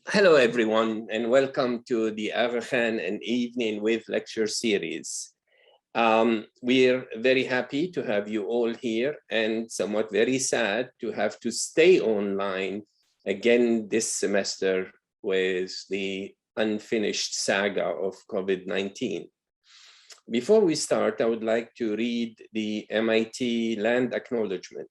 Hello, everyone, and welcome to the Arakan and Evening with Lecture Series. We're very happy to have you all here and somewhat very sad to have to stay online again this semester with the unfinished saga of COVID-19. Before we start, I would like to read the MIT Land Acknowledgement.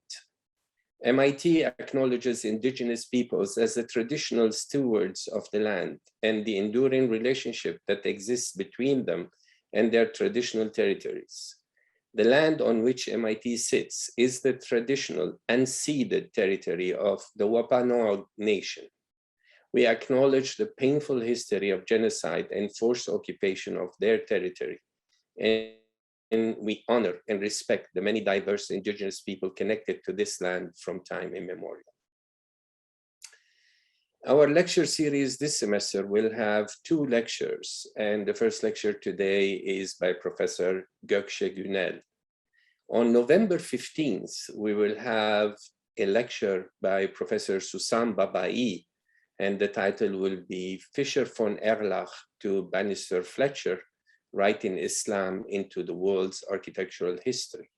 MIT acknowledges indigenous peoples as the traditional stewards of the land and the enduring relationship that exists between them and their traditional territories. The land on which MIT sits is the traditional unceded territory of the Wampanoag Nation. We acknowledge the painful history of genocide and forced occupation of their territory, and we honor and respect the many diverse indigenous people connected to this land from time immemorial. Our lecture series this semester will have 2 lectures, and the first lecture today is by Professor Gökçe Günel. On November 15th, we will have a lecture by Professor Susan Babai, and the title will be Fischer von Erlach to Bannister Fletcher, Writing Islam into the World's Architectural History.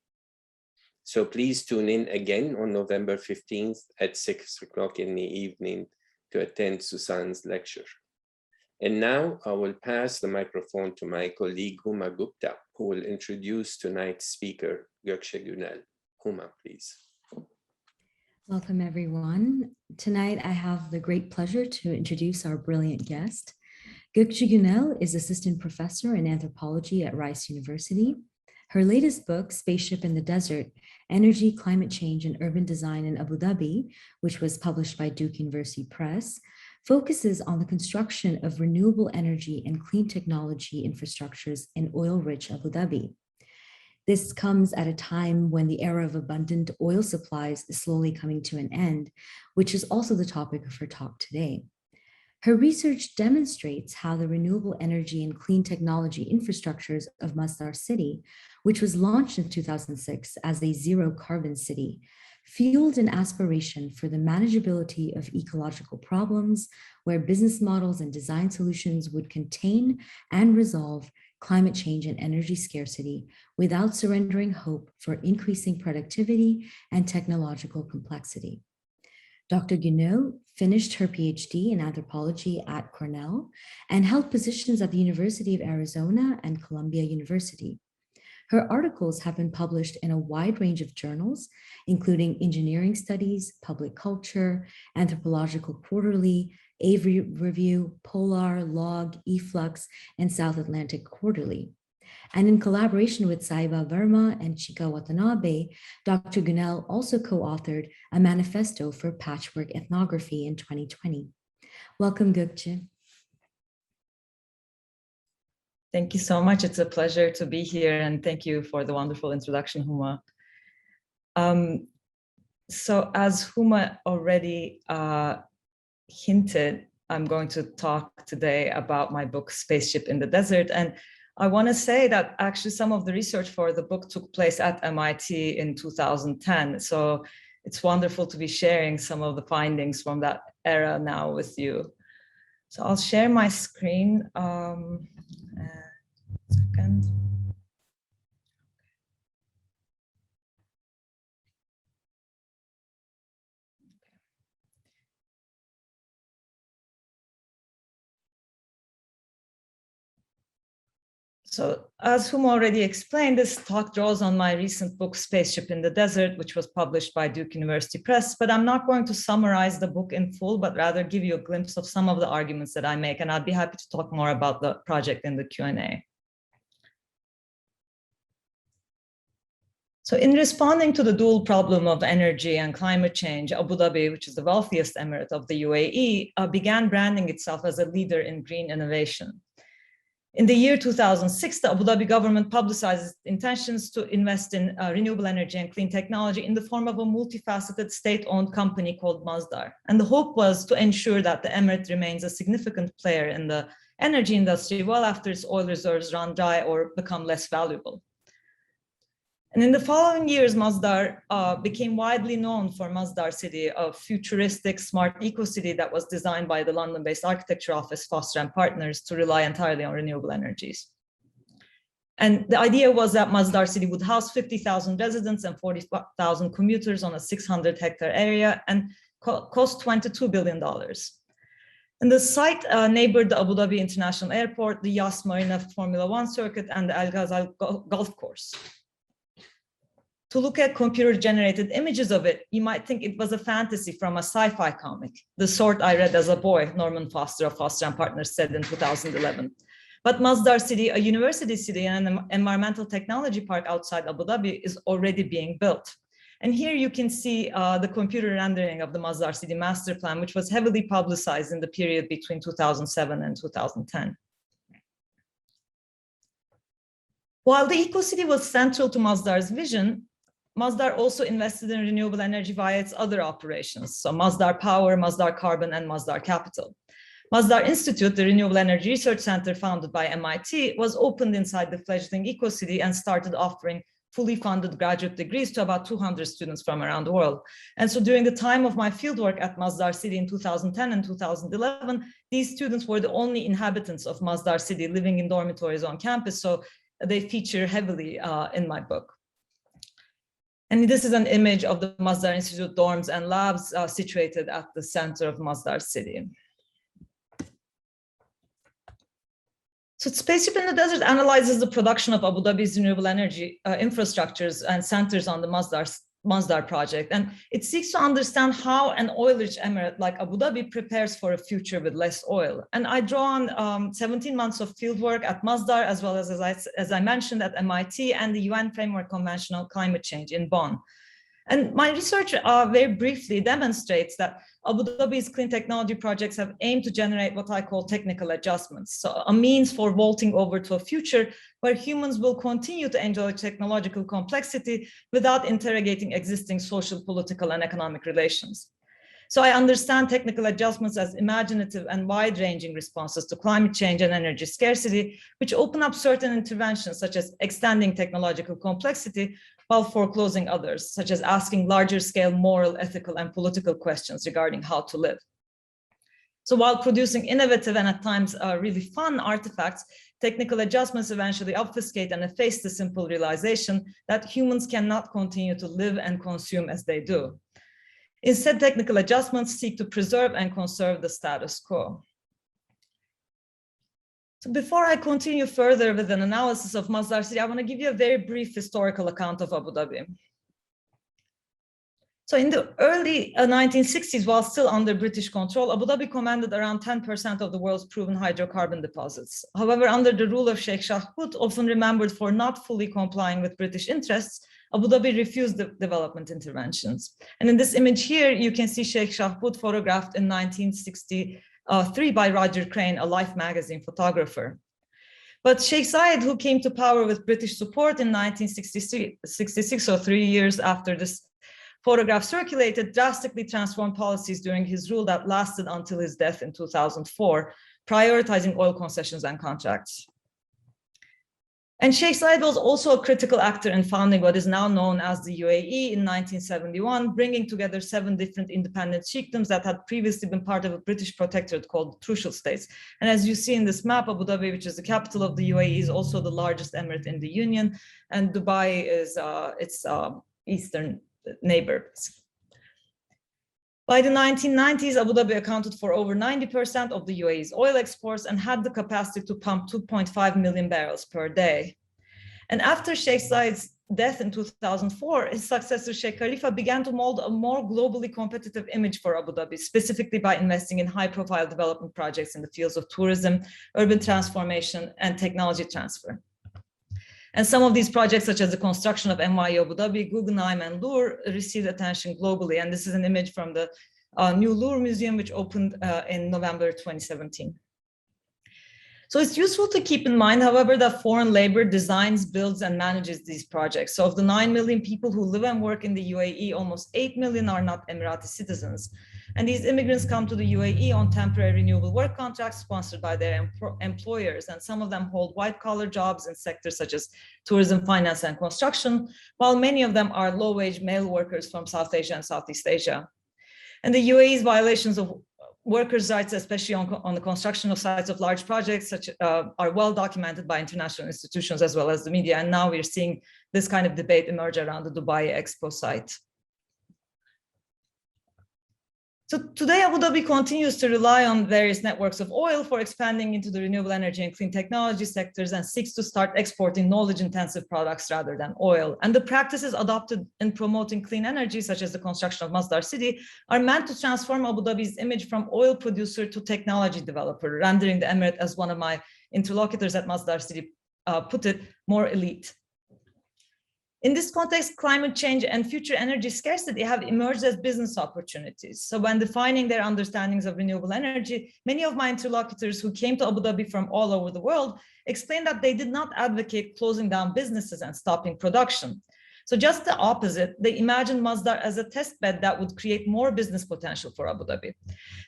So please tune in again on November 15th at 6 o'clock in the evening to attend Susan's lecture. And now I will pass the microphone to my colleague Huma Gupta, who will introduce tonight's speaker, Gökçe Günel. Huma, please. Welcome, everyone. Tonight, I have the great pleasure to introduce our brilliant guest. Gökçe Günel is assistant professor in anthropology at Rice University. Her latest book, Spaceship in the Desert, Energy, Climate Change, and Urban Design in Abu Dhabi, which was published by Duke University Press, focuses on the construction of renewable energy and clean technology infrastructures in oil-rich Abu Dhabi. This comes at a time when the era of abundant oil supplies is slowly coming to an end, which is also the topic of her talk today. Her research demonstrates how the renewable energy and clean technology infrastructures of Masdar City, which was launched in 2006 as a zero carbon city, fueled an aspiration for the manageability of ecological problems, where business models and design solutions would contain and resolve climate change and energy scarcity without surrendering hope for increasing productivity and technological complexity. Dr. Günel finished her PhD in anthropology at Cornell and held positions at the University of Arizona and Columbia University. Her articles have been published in a wide range of journals, including Engineering Studies, Public Culture, Anthropological Quarterly, Avery Review, Polar, Log, eFlux, and South Atlantic Quarterly. And in collaboration with Saiba Verma and Chika Watanabe, Dr. Günel also co-authored a manifesto for patchwork ethnography in 2020. Welcome, Gökçe. Thank you so much. It's a pleasure to be here, and thank you for the wonderful introduction, Huma. So as Huma already hinted, I'm going to talk today about my book, Spaceship in the Desert. And I want to say that actually some of the research for the book took place at MIT in 2010. So it's wonderful to be sharing some of the findings from that era now with you. So I'll share my screen. Second. So as Huma already explained, this talk draws on my recent book, Spaceship in the Desert, which was published by Duke University Press, but I'm not going to summarize the book in full, but rather give you a glimpse of some of the arguments that I make, and I'd be happy to talk more about the project in the Q&A. So in responding to the dual problem of energy and climate change, Abu Dhabi, which is the wealthiest emirate of the UAE, began branding itself as a leader in green innovation. In the year 2006, the Abu Dhabi government publicized its intentions to invest in renewable energy and clean technology in the form of a multifaceted state-owned company called Masdar. And the hope was to ensure that the emirate remains a significant player in the energy industry well after its oil reserves run dry or become less valuable. And in the following years, Masdar became widely known for Masdar City, a futuristic smart eco-city that was designed by the London-based architecture office Foster and Partners to rely entirely on renewable energies. And the idea was that Masdar City would house 50,000 residents and 40,000 commuters on a 600-hectare area and cost $22 billion. And the site neighbored the Abu Dhabi International Airport, the Yas Marina Formula One circuit, and the Al Ghazal golf course. To look at computer-generated images of it, you might think it was a fantasy from a sci-fi comic, the sort I read as a boy, Norman Foster of Foster and Partners said in 2011. But Masdar City, a university city and an environmental technology park outside Abu Dhabi, is already being built. And here you can see the computer rendering of the Masdar City master plan, which was heavily publicized in the period between 2007 and 2010. While the eco-city was central to Masdar's vision, Masdar also invested in renewable energy via its other operations, so Masdar Power, Masdar Carbon, and Masdar Capital. Masdar Institute, the Renewable Energy Research Center founded by MIT, was opened inside the fledgling eco-city and started offering fully funded graduate degrees to about 200 students from around the world. And so during the time of my fieldwork at Masdar City in 2010 and 2011, these students were the only inhabitants of Masdar City living in dormitories on campus, so they feature heavily in my book. And this is an image of the Masdar Institute dorms and labs situated at the center of Masdar City. So Spaceship in the Desert analyzes the production of Abu Dhabi's renewable energy infrastructures and centers on the Masdar project. And it seeks to understand how an oil-rich emirate like Abu Dhabi prepares for a future with less oil. And I draw on 17 months of fieldwork at Masdar, as well as I mentioned, at MIT and the UN Framework Convention on Climate Change in Bonn. And my research very briefly demonstrates that Abu Dhabi's clean technology projects have aimed to generate what I call technical adjustments, so a means for vaulting over to a future where humans will continue to enjoy technological complexity without interrogating existing social, political, and economic relations. So I understand technical adjustments as imaginative and wide-ranging responses to climate change and energy scarcity, which open up certain interventions, such as extending technological complexity while foreclosing others, such as asking larger scale moral, ethical, and political questions regarding how to live. So while producing innovative and at times really fun artifacts, technical adjustments eventually obfuscate and efface the simple realization that humans cannot continue to live and consume as they do. Instead, technical adjustments seek to preserve and conserve the status quo. So before I continue further with an analysis of Masdar City, I want to give you a very brief historical account of Abu Dhabi. So in the early 1960s, while still under British control, Abu Dhabi commanded around 10% of the world's proven hydrocarbon deposits. However, under the rule of Sheikh Shahbut, often remembered for not fully complying with British interests, Abu Dhabi refused the development interventions. And in this image here, you can see Sheikh Shahbut photographed in 1963 by Roger Crane, a Life magazine photographer. But Sheikh Zayed, who came to power with British support in 1966, so 3 years after this photograph circulated, drastically transformed policies during his rule that lasted until his death in 2004, prioritizing oil concessions and contracts. And Sheikh Zayed was also a critical actor in founding what is now known as the UAE in 1971, bringing together 7 different independent chiefdoms that had previously been part of a British protectorate called Trucial States. And as you see in this map, Abu Dhabi, which is the capital of the UAE, is also the largest emirate in the Union, and Dubai is its eastern neighbor. By the 1990s, Abu Dhabi accounted for over 90% of the UAE's oil exports and had the capacity to pump 2.5 million barrels per day. And after Sheikh Zayed's death in 2004, his successor Sheikh Khalifa began to mold a more globally competitive image for Abu Dhabi, specifically by investing in high-profile development projects in the fields of tourism, urban transformation, and technology transfer. And some of these projects, such as the construction of NYU Abu Dhabi, Guggenheim, and Louvre, received attention globally. And this is an image from the new Louvre Museum, which opened in November 2017. So it's useful to keep in mind, however, that foreign labor designs, builds, and manages these projects. So of the 9 million people who live and work in the UAE, almost 8 million are not Emirati citizens. And these immigrants come to the UAE on temporary renewable work contracts sponsored by their employers. And some of them hold white-collar jobs in sectors such as tourism, finance, and construction, while many of them are low-wage male workers from South Asia and Southeast Asia. And the UAE's violations of workers' rights, especially on the construction of sites of large projects, are well documented by international institutions as well as the media. And now we're seeing this kind of debate emerge around the Dubai Expo site. So today, Abu Dhabi continues to rely on various networks of oil for expanding into the renewable energy and clean technology sectors and seeks to start exporting knowledge-intensive products rather than oil. And the practices adopted in promoting clean energy, such as the construction of Masdar City, are meant to transform Abu Dhabi's image from oil producer to technology developer, rendering the emirate, as one of my interlocutors at Masdar City put it, more elite. In this context, climate change and future energy scarcity have emerged as business opportunities. So when defining their understandings of renewable energy, many of my interlocutors who came to Abu Dhabi from all over the world explained that they did not advocate closing down businesses and stopping production. So just the opposite, they imagined Masdar as a test bed that would create more business potential for Abu Dhabi.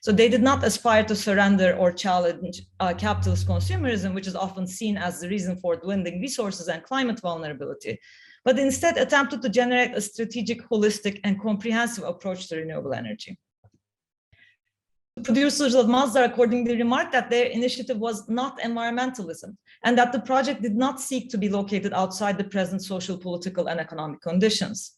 So they did not aspire to surrender or challenge capitalist consumerism, which is often seen as the reason for dwindling resources and climate vulnerability, but instead attempted to generate a strategic, holistic, and comprehensive approach to renewable energy. The producers of Masdar accordingly remarked that their initiative was not environmentalism, and that the project did not seek to be located outside the present social, political, and economic conditions.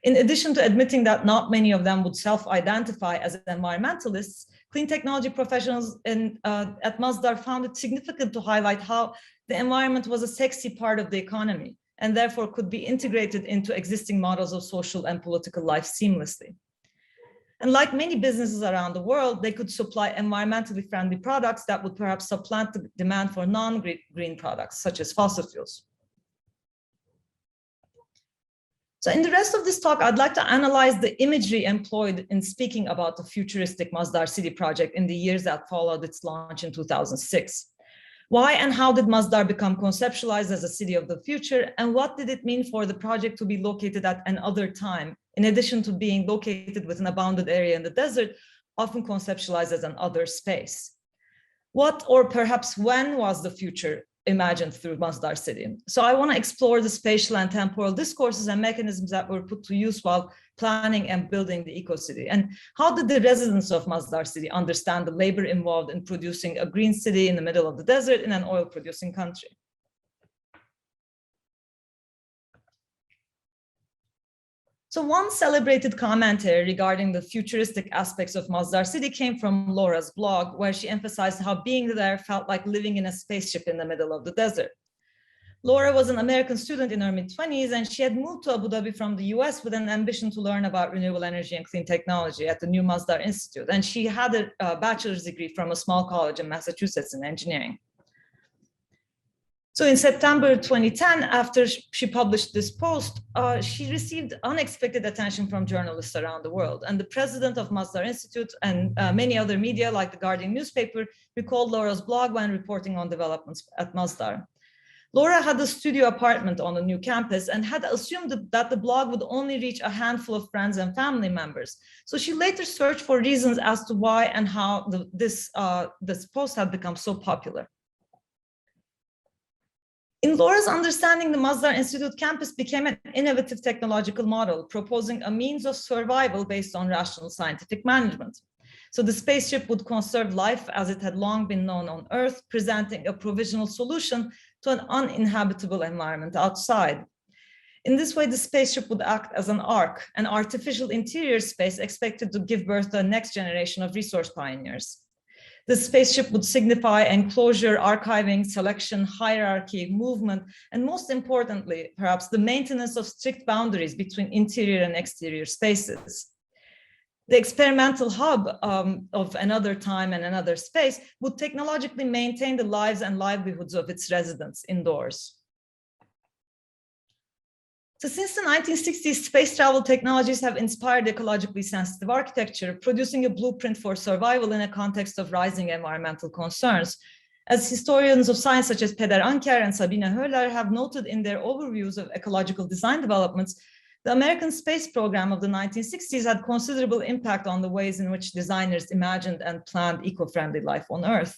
In addition to admitting that not many of them would self-identify as environmentalists, clean technology professionals at Masdar found it significant to highlight how the environment was a sexy part of the economy, and therefore could be integrated into existing models of social and political life seamlessly. And like many businesses around the world, they could supply environmentally friendly products that would perhaps supplant the demand for non-green products, such as fossil fuels. So in the rest of this talk, I'd like to analyze the imagery employed in speaking about the futuristic Masdar City project in the years that followed its launch in 2006. Why and how did Masdar become conceptualized as a city of the future? And what did it mean for the project to be located at another time, in addition to being located within a bounded area in the desert, often conceptualized as an other space? What, or perhaps when, was the future imagined through Masdar City? So I want to explore the spatial and temporal discourses and mechanisms that were put to use while planning and building the eco-city. And how did the residents of Masdar City understand the labor involved in producing a green city in the middle of the desert in an oil-producing country? So one celebrated commentary regarding the futuristic aspects of Masdar City came from Laura's blog, where she emphasized how being there felt like living in a spaceship in the middle of the desert. Laura was an American student in her mid-20s, and she had moved to Abu Dhabi from the US with an ambition to learn about renewable energy and clean technology at the new Masdar Institute. And she had a bachelor's degree from a small college in Massachusetts in engineering. So in September 2010, after she published this post, she received unexpected attention from journalists around the world. And the president of Masdar Institute and many other media, like the Guardian newspaper, recalled Laura's blog when reporting on developments at Masdar. Laura had a studio apartment on the new campus and had assumed that the blog would only reach a handful of friends and family members. So she later searched for reasons as to why and how this post had become so popular. In Laura's understanding, the Masdar Institute campus became an innovative technological model, proposing a means of survival based on rational scientific management. So the spaceship would conserve life as it had long been known on Earth, presenting a provisional solution to an uninhabitable environment outside. In this way, the spaceship would act as an ark, an artificial interior space expected to give birth to a next generation of resource pioneers. The spaceship would signify enclosure, archiving, selection, hierarchy, movement, and most importantly, perhaps the maintenance of strict boundaries between interior and exterior spaces. The experimental hub of another time and another space would technologically maintain the lives and livelihoods of its residents indoors. So since the 1960s, space travel technologies have inspired ecologically sensitive architecture, producing a blueprint for survival in a context of rising environmental concerns. As historians of science such as Peder Anker and Sabine Höhler have noted in their overviews of ecological design developments, the American space program of the 1960s had considerable impact on the ways in which designers imagined and planned eco-friendly life on Earth.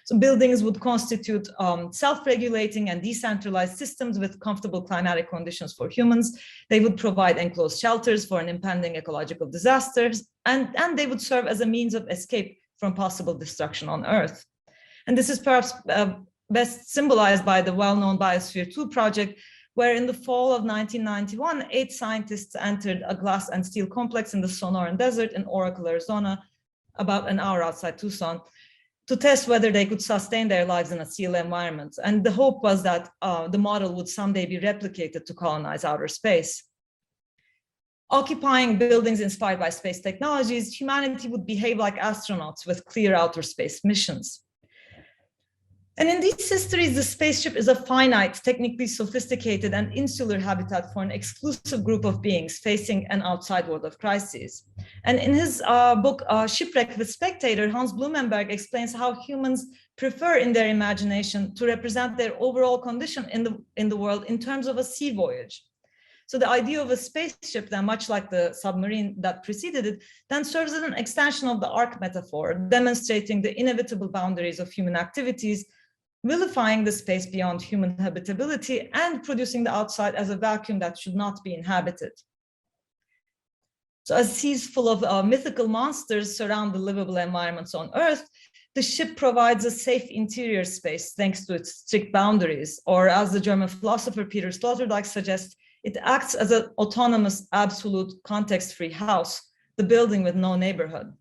So buildings would constitute self-regulating and decentralized systems with comfortable climatic conditions for humans. They would provide enclosed shelters for an impending ecological disasters, and they would serve as a means of escape from possible destruction on Earth. And this is perhaps best symbolized by the well-known Biosphere 2 project, where in the fall of 1991, 8 scientists entered a glass and steel complex in the Sonoran Desert in Oracle, Arizona, about an hour outside Tucson, to test whether they could sustain their lives in a seal environment. And the hope was that the model would someday be replicated to colonize outer space. Occupying buildings inspired by space technologies, humanity would behave like astronauts with clear outer space missions. And in these histories, the spaceship is a finite, technically sophisticated and insular habitat for an exclusive group of beings facing an outside world of crises. And in his book, Shipwreck with Spectator, Hans Blumenberg explains how humans prefer in their imagination to represent their overall condition in the world in terms of a sea voyage. So the idea of a spaceship, then much like the submarine that preceded it, then serves as an extension of the ark metaphor, demonstrating the inevitable boundaries of human activities, vilifying the space beyond human habitability, and producing the outside as a vacuum that should not be inhabited. So as seas full of mythical monsters surround the livable environments on Earth, the ship provides a safe interior space thanks to its strict boundaries, or as the German philosopher Peter Sloterdijk suggests, it acts as an autonomous, absolute, context-free house, the building with no neighborhood.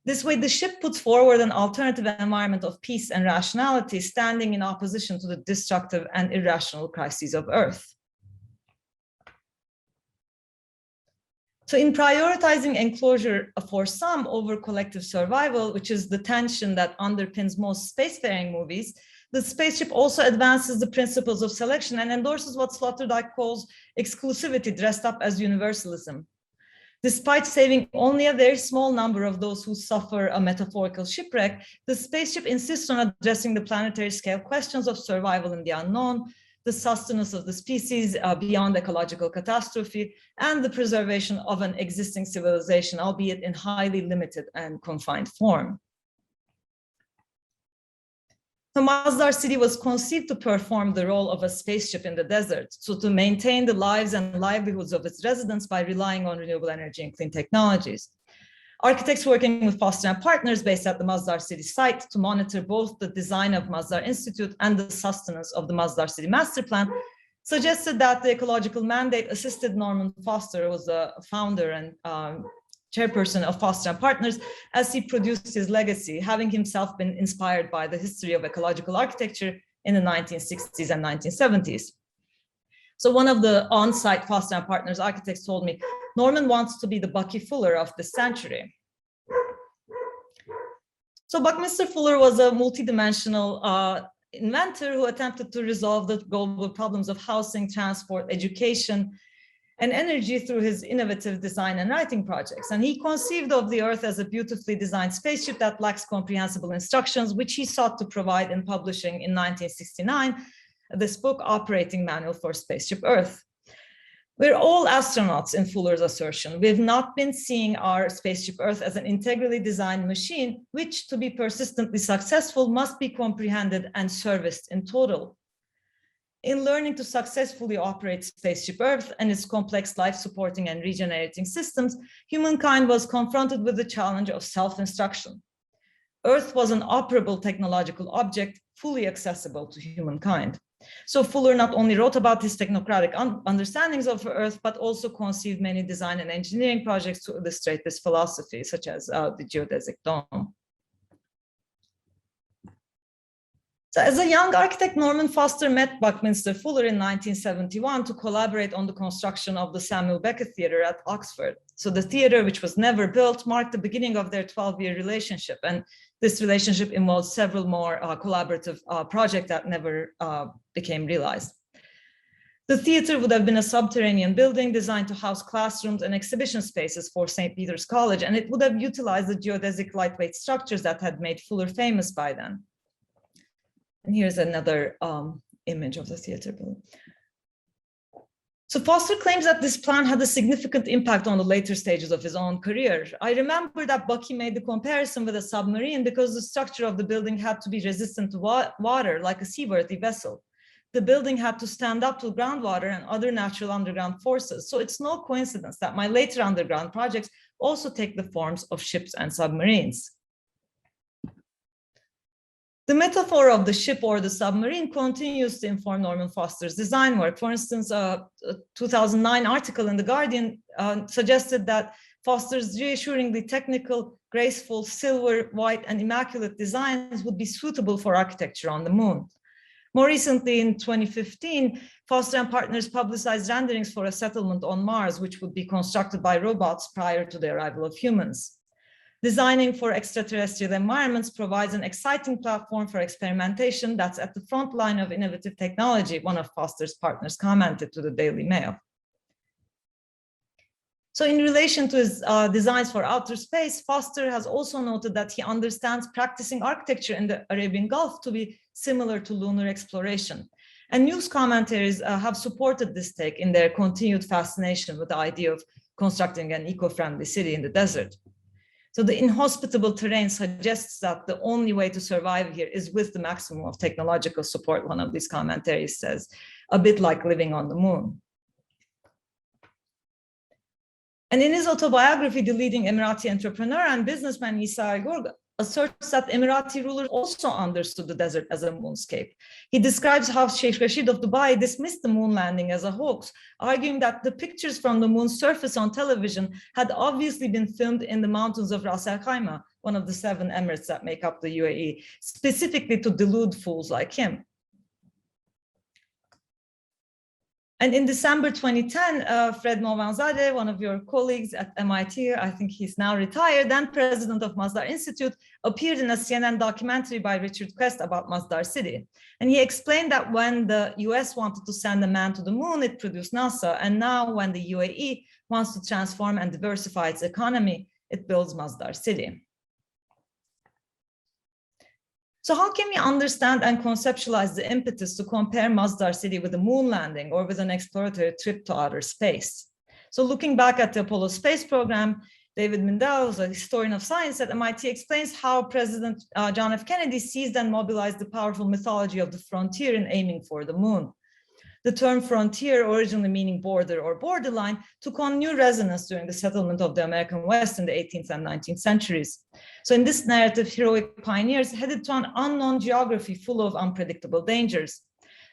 This way, the ship puts forward an alternative environment of peace and rationality, standing in opposition to the destructive and irrational crises of Earth. So in prioritizing enclosure for some over collective survival, which is the tension that underpins most spacefaring movies, the spaceship also advances the principles of selection and endorses what Sloterdijk calls exclusivity dressed up as universalism. Despite saving only a very small number of those who suffer a metaphorical shipwreck, the spaceship insists on addressing the planetary scale questions of survival in the unknown, the sustenance of the species beyond ecological catastrophe, and the preservation of an existing civilization, albeit in highly limited and confined form. So Masdar City was conceived to perform the role of a spaceship in the desert, so to maintain the lives and livelihoods of its residents by relying on renewable energy and clean technologies. Architects working with Foster and Partners based at the Masdar City site to monitor both the design of Masdar Institute and the sustenance of the Masdar City master plan suggested that the ecological mandate assisted Norman Foster, who was the founder and chairperson of Foster and Partners, as he produced his legacy, having himself been inspired by the history of ecological architecture in the 1960s and 1970s. So one of the on-site Foster and Partners architects told me, Norman wants to be the Bucky Fuller of this century. So Buckminster Fuller was a multidimensional inventor who attempted to resolve the global problems of housing, transport, education, and energy through his innovative design and writing projects. And he conceived of the Earth as a beautifully designed spaceship that lacks comprehensible instructions, which he sought to provide in publishing in 1969, this book, Operating Manual for Spaceship Earth. We're all astronauts in Fuller's assertion. We've not been seeing our spaceship Earth as an integrally designed machine, which to be persistently successful must be comprehended and serviced in total. In learning to successfully operate spaceship Earth and its complex life-supporting and regenerating systems, humankind was confronted with the challenge of self-instruction. Earth was an operable technological object fully accessible to humankind. So Fuller not only wrote about his technocratic understandings of Earth, but also conceived many design and engineering projects to illustrate this philosophy, such as the geodesic dome. So as a young architect, Norman Foster met Buckminster Fuller in 1971 to collaborate on the construction of the Samuel Beckett Theatre at Oxford. So the theatre, which was never built, marked the beginning of their 12-year relationship. And this relationship involved several more collaborative projects that never became realized. The theatre would have been a subterranean building designed to house classrooms and exhibition spaces for St. Peter's College, and it would have utilized the geodesic lightweight structures that had made Fuller famous by then. And here's another image of the theater building. So Foster claims that this plan had a significant impact on the later stages of his own career. I remember that Bucky made the comparison with a submarine because the structure of the building had to be resistant to water, like a seaworthy vessel. The building had to stand up to groundwater and other natural underground forces. So it's no coincidence that my later underground projects also take the forms of ships and submarines. The metaphor of the ship or the submarine continues to inform Norman Foster's design work. For instance, a 2009 article in The Guardian suggested that Foster's reassuringly technical, graceful, silver, white, and immaculate designs would be suitable for architecture on the moon. More recently, in 2015, Foster and partners publicized renderings for a settlement on Mars, which would be constructed by robots prior to the arrival of humans. Designing for extraterrestrial environments provides an exciting platform for experimentation that's at the front line of innovative technology, one of Foster's partners commented to the Daily Mail. So in relation to his designs for outer space, Foster has also noted that he understands practicing architecture in the Arabian Gulf to be similar to lunar exploration. And news commentaries have supported this take in their continued fascination with the idea of constructing an eco-friendly city in the desert. So the inhospitable terrain suggests that the only way to survive here is with the maximum of technological support, one of these commentaries says, a bit like living on the moon. And in his autobiography, the leading Emirati entrepreneur and businessman Isa Aygor asserts that Emirati rulers also understood the desert as a moonscape. He describes how Sheikh Rashid of Dubai dismissed the moon landing as a hoax, arguing that the pictures from the moon's surface on television had obviously been filmed in the mountains of Ras Al Khaimah, one of the 7 emirates that make up the UAE, specifically to delude fools like him. And in December 2010, Fred Movanzadeh, one of your colleagues at MIT, I think he's now retired, then president of Masdar Institute, appeared in a CNN documentary by Richard Quest about Masdar City. And he explained that when the US wanted to send a man to the moon, it produced NASA. And now when the UAE wants to transform and diversify its economy, it builds Masdar City. So how can we understand and conceptualize the impetus to compare Masdar City with a moon landing or with an exploratory trip to outer space? So looking back at the Apollo space program, David Mindell, who's a historian of science at MIT, explains how President John F. Kennedy seized and mobilized the powerful mythology of the frontier in aiming for the moon. The term frontier, originally meaning border or borderline, took on new resonance during the settlement of the American West in the 18th and 19th centuries. So in this narrative, heroic pioneers headed to an unknown geography full of unpredictable dangers.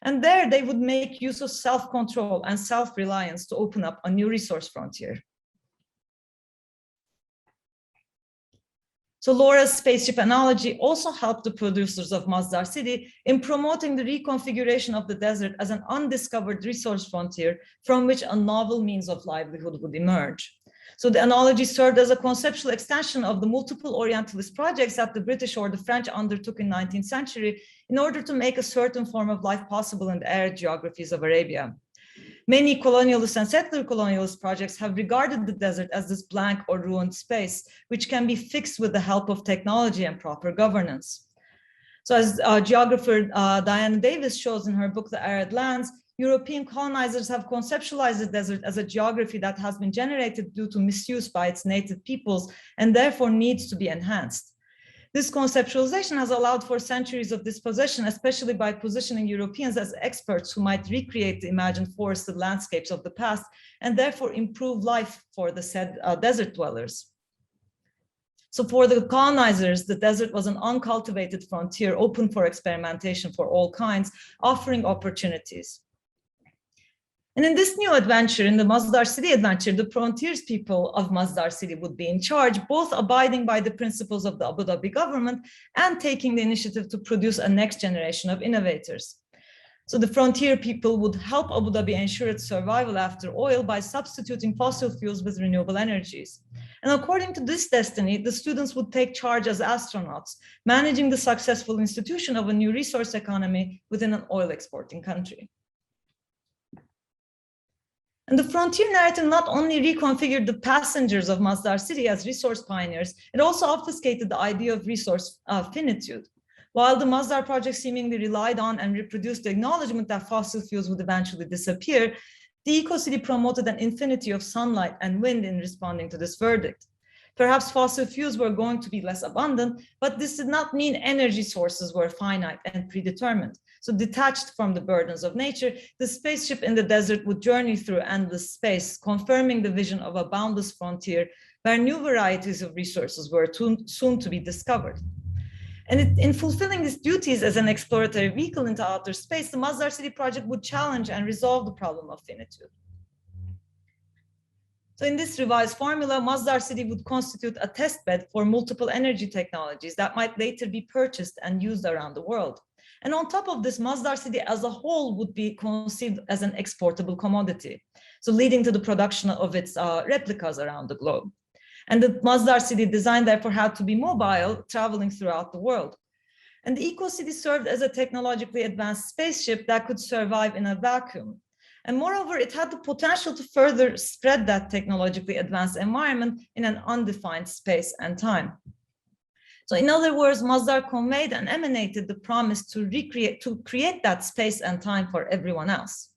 And there they would make use of self-control and self-reliance to open up a new resource frontier. So Laura's spaceship analogy also helped the producers of Masdar City in promoting the reconfiguration of the desert as an undiscovered resource frontier from which a novel means of livelihood would emerge. So the analogy served as a conceptual extension of the multiple Orientalist projects that the British or the French undertook in the 19th century in order to make a certain form of life possible in the arid geographies of Arabia. Many colonialist and settler colonialist projects have regarded the desert as this blank or ruined space, which can be fixed with the help of technology and proper governance. So as geographer Diana Davis shows in her book, The Arid Lands, European colonizers have conceptualized the desert as a geography that has been generated due to misuse by its native peoples and therefore needs to be enhanced. This conceptualization has allowed for centuries of dispossession, especially by positioning Europeans as experts who might recreate the imagined forested landscapes of the past and therefore improve life for the said desert dwellers. So for the colonizers, the desert was an uncultivated frontier open for experimentation for all kinds, offering opportunities. And in this new adventure, in the Masdar City adventure, the frontiers people of Masdar City would be in charge, both abiding by the principles of the Abu Dhabi government and taking the initiative to produce a next generation of innovators. So the frontier people would help Abu Dhabi ensure its survival after oil by substituting fossil fuels with renewable energies. And according to this destiny, the students would take charge as astronauts, managing the successful institution of a new resource economy within an oil exporting country. And the frontier narrative not only reconfigured the passengers of Masdar City as resource pioneers, it also obfuscated the idea of resource finitude. While the Masdar project seemingly relied on and reproduced the acknowledgement that fossil fuels would eventually disappear, The eco-city promoted an infinity of sunlight and wind in responding to this verdict. Perhaps fossil fuels were going to be less abundant, but this did not mean energy sources were finite and predetermined. So detached from the burdens of nature, the spaceship in the desert would journey through endless space, confirming the vision of a boundless frontier where new varieties of resources were soon to be discovered. And in fulfilling its duties as an exploratory vehicle into outer space, the Masdar City project would challenge and resolve the problem of finitude. So in this revised formula, Masdar City would constitute a testbed for multiple energy technologies that might later be purchased and used around the world. And on top of this, Masdar City as a whole would be conceived as an exportable commodity, so leading to the production of its replicas around the globe. And the Masdar City design therefore had to be mobile, traveling throughout the world. And the eco-city served as a technologically advanced spaceship that could survive in a vacuum. And moreover, it had the potential to further spread that technologically advanced environment in an undefined space and time. So in other words, Masdar conveyed and emanated the promise to create that space and time for everyone else.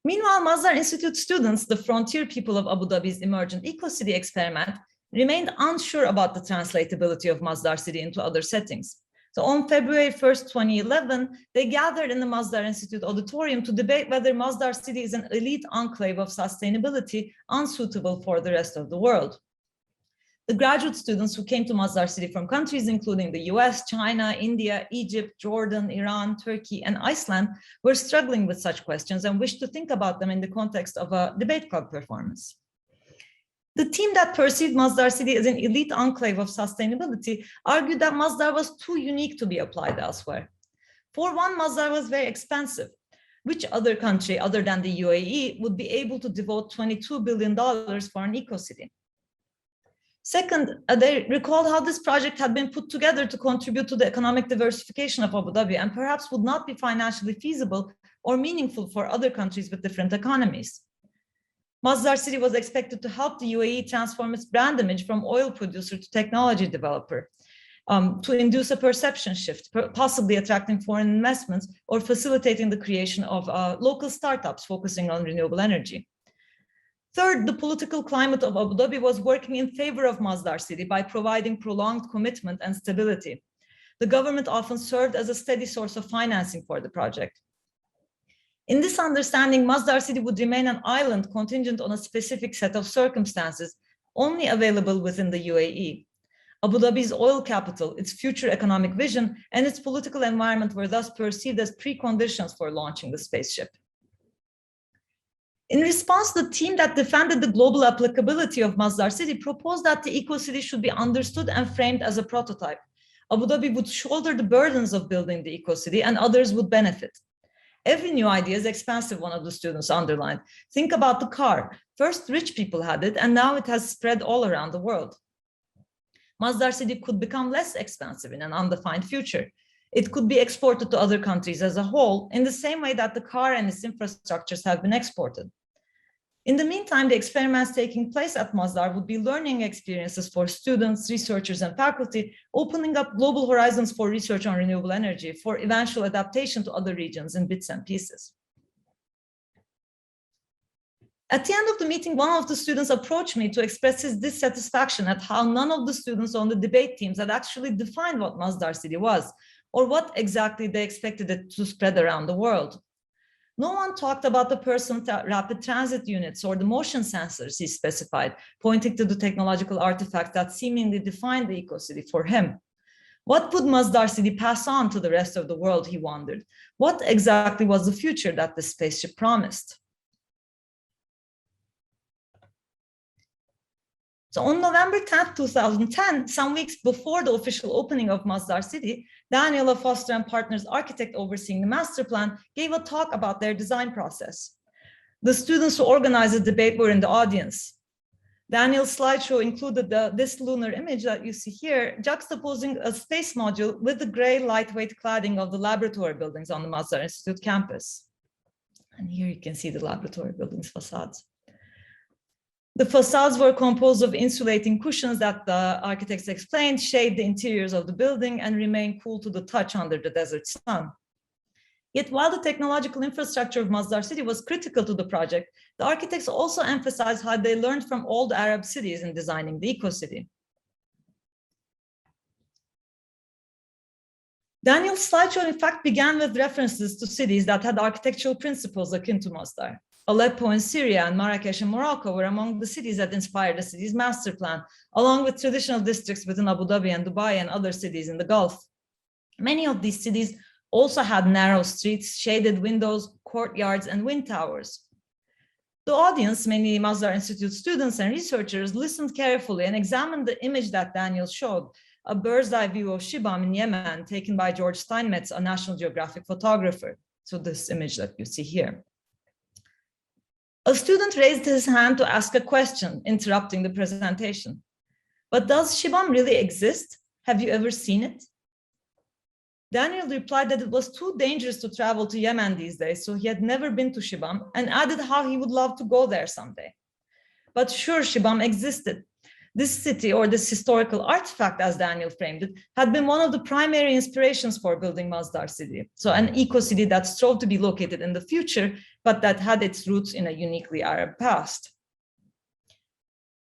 Meanwhile, Masdar Institute students, the frontier people of Abu Dhabi's emergent eco-city experiment, remained unsure about the translatability of Masdar City into other settings. So on February 1st, 2011, they gathered in the Masdar Institute auditorium to debate whether Masdar City is an elite enclave of sustainability unsuitable for the rest of the world. The graduate students who came to Masdar City from countries including the US, China, India, Egypt, Jordan, Iran, Turkey, and Iceland were struggling with such questions and wished to think about them in the context of a debate club performance. The team that perceived Masdar City as an elite enclave of sustainability argued that Masdar was too unique to be applied elsewhere. For one, Masdar was very expensive. Which other country other than the UAE would be able to devote $22 billion for an eco-city? Second, they recalled how this project had been put together to contribute to the economic diversification of Abu Dhabi and perhaps would not be financially feasible or meaningful for other countries with different economies. Masdar City was expected to help the UAE transform its brand image from oil producer to technology developer, to induce a perception shift, possibly attracting foreign investments or facilitating the creation of local startups focusing on renewable energy. Third, the political climate of Abu Dhabi was working in favor of Masdar City by providing prolonged commitment and stability. The government often served as a steady source of financing for the project. In this understanding, Masdar City would remain an island contingent on a specific set of circumstances, only available within the UAE. Abu Dhabi's oil capital, its future economic vision, and its political environment were thus perceived as preconditions for launching the spaceship. In response, the team that defended the global applicability of Masdar City proposed that the eco-city should be understood and framed as a prototype. Abu Dhabi would shoulder the burdens of building the eco-city and others would benefit. Every new idea is expensive, one of the students underlined. Think about the car. First, rich people had it, and now it has spread all around the world. Masdar City could become less expensive in an undefined future. It could be exported to other countries as a whole, in the same way that the car and its infrastructures have been exported. In the meantime, the experiments taking place at Masdar would be learning experiences for students, researchers, and faculty, opening up global horizons for research on renewable energy, for eventual adaptation to other regions in bits and pieces. At the end of the meeting, one of the students approached me to express his dissatisfaction at how none of the students on the debate teams had actually defined what Masdar City was, or what exactly they expected it to spread around the world. No one talked about the personal rapid transit units or the motion sensors he specified, pointing to the technological artifacts that seemingly defined the eco-city for him. What would Masdar City pass on to the rest of the world, he wondered. What exactly was the future that the spaceship promised? So on November 10th, 2010, some weeks before the official opening of Masdar City, Daniel Foster and Partners architect overseeing the master plan gave a talk about their design process. The students who organized the debate were in the audience. Daniel's slideshow included this lunar image that you see here, juxtaposing a space module with the gray lightweight cladding of the laboratory buildings on the Masdar Institute campus. And here you can see the laboratory buildings facades. The facades were composed of insulating cushions that the architects explained shade the interiors of the building and remain cool to the touch under the desert sun. Yet while the technological infrastructure of Masdar City was critical to the project, the architects also emphasized how they learned from old Arab cities in designing the eco-city. Daniel's slideshow, in fact, began with references to cities that had architectural principles akin to Masdar. Aleppo in Syria and Marrakesh in Morocco were among the cities that inspired the city's master plan, along with traditional districts within Abu Dhabi and Dubai and other cities in the Gulf. Many of these cities also had narrow streets, shaded windows, courtyards, and wind towers. The audience, many Masdar Institute students and researchers, listened carefully and examined the image that Daniel showed, a bird's eye view of Shibam in Yemen, taken by George Steinmetz, a National Geographic photographer. So this image that you see here. A student raised his hand to ask a question, interrupting the presentation. But does Shibam really exist? Have you ever seen it? Daniel replied that it was too dangerous to travel to Yemen these days, so he had never been to Shibam, and added how he would love to go there someday. But sure, Shibam existed. This city, or this historical artifact, as Daniel framed it, had been one of the primary inspirations for building Masdar City. So an eco-city that strove to be located in the future, but that had its roots in a uniquely Arab past.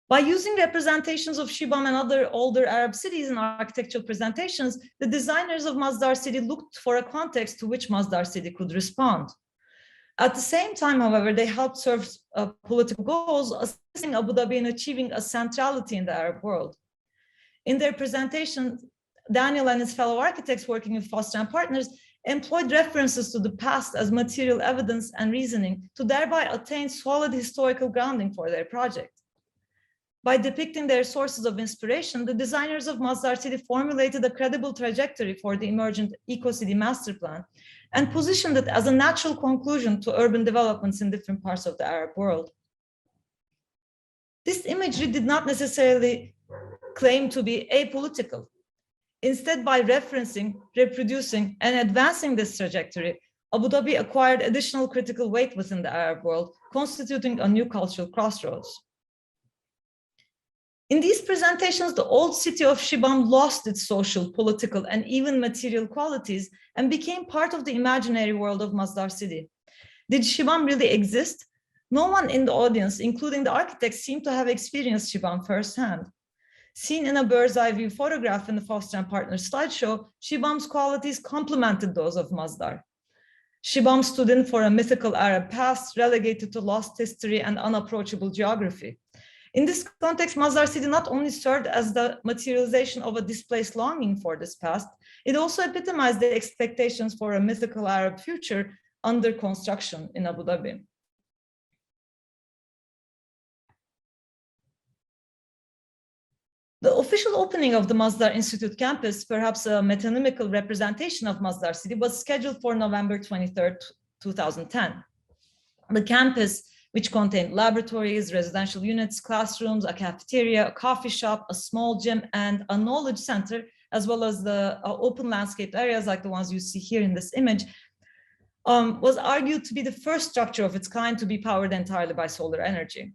By using representations of Shibam and other older Arab cities in architectural presentations, the designers of Masdar City looked for a context to which Masdar City could respond. At the same time, however, they helped serve political goals, assisting Abu Dhabi in achieving a centrality in the Arab world. In their presentation, Daniel and his fellow architects working with Foster and Partners employed references to the past as material evidence and reasoning to thereby attain solid historical grounding for their project. By depicting their sources of inspiration, the designers of Masdar City formulated a credible trajectory for the emergent eco-city master plan and positioned it as a natural conclusion to urban developments in different parts of the Arab world. This imagery did not necessarily claim to be apolitical. Instead, by referencing, reproducing, and advancing this trajectory, Abu Dhabi acquired additional critical weight within the Arab world, constituting a new cultural crossroads. In these presentations, the old city of Shibam lost its social, political, and even material qualities and became part of the imaginary world of Masdar City. Did Shibam really exist? No one in the audience, including the architects, seemed to have experienced Shibam firsthand. Seen in a bird's eye view photograph in the Foster and Partners slideshow, Shibam's qualities complemented those of Masdar. Shibam stood in for a mythical Arab past, relegated to lost history and unapproachable geography. In this context, Masdar City not only served as the materialization of a displaced longing for this past, it also epitomized the expectations for a mythical Arab future under construction in Abu Dhabi. The official opening of the Masdar Institute campus, perhaps a metonymical representation of Masdar City, was scheduled for November 23rd, 2010. The campus, which contained laboratories, residential units, classrooms, a cafeteria, a coffee shop, a small gym, and a knowledge center, as well as the open landscape areas like the ones you see here in this image, was argued to be the first structure of its kind to be powered entirely by solar energy.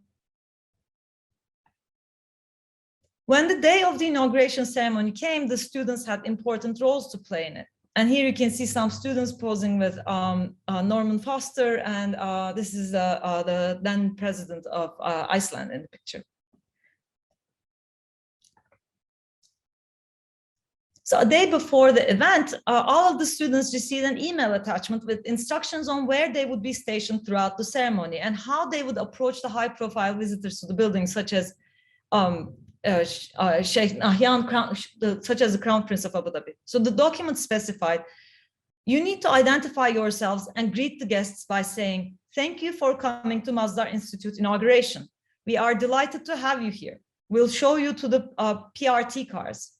When the day of the inauguration ceremony came, the students had important roles to play in it. And here you can see some students posing with Norman Foster, and this is the then president of Iceland in the picture. So a day before the event, all of the students received an email attachment with instructions on where they would be stationed throughout the ceremony and how they would approach the high-profile visitors to the building, such as Sheikh Nahyan, such as the Crown Prince of Abu Dhabi. So the document specified, you need to identify yourselves and greet the guests by saying, thank you for coming to Masdar Institute inauguration. We are delighted to have you here. We'll show you to the PRT cars.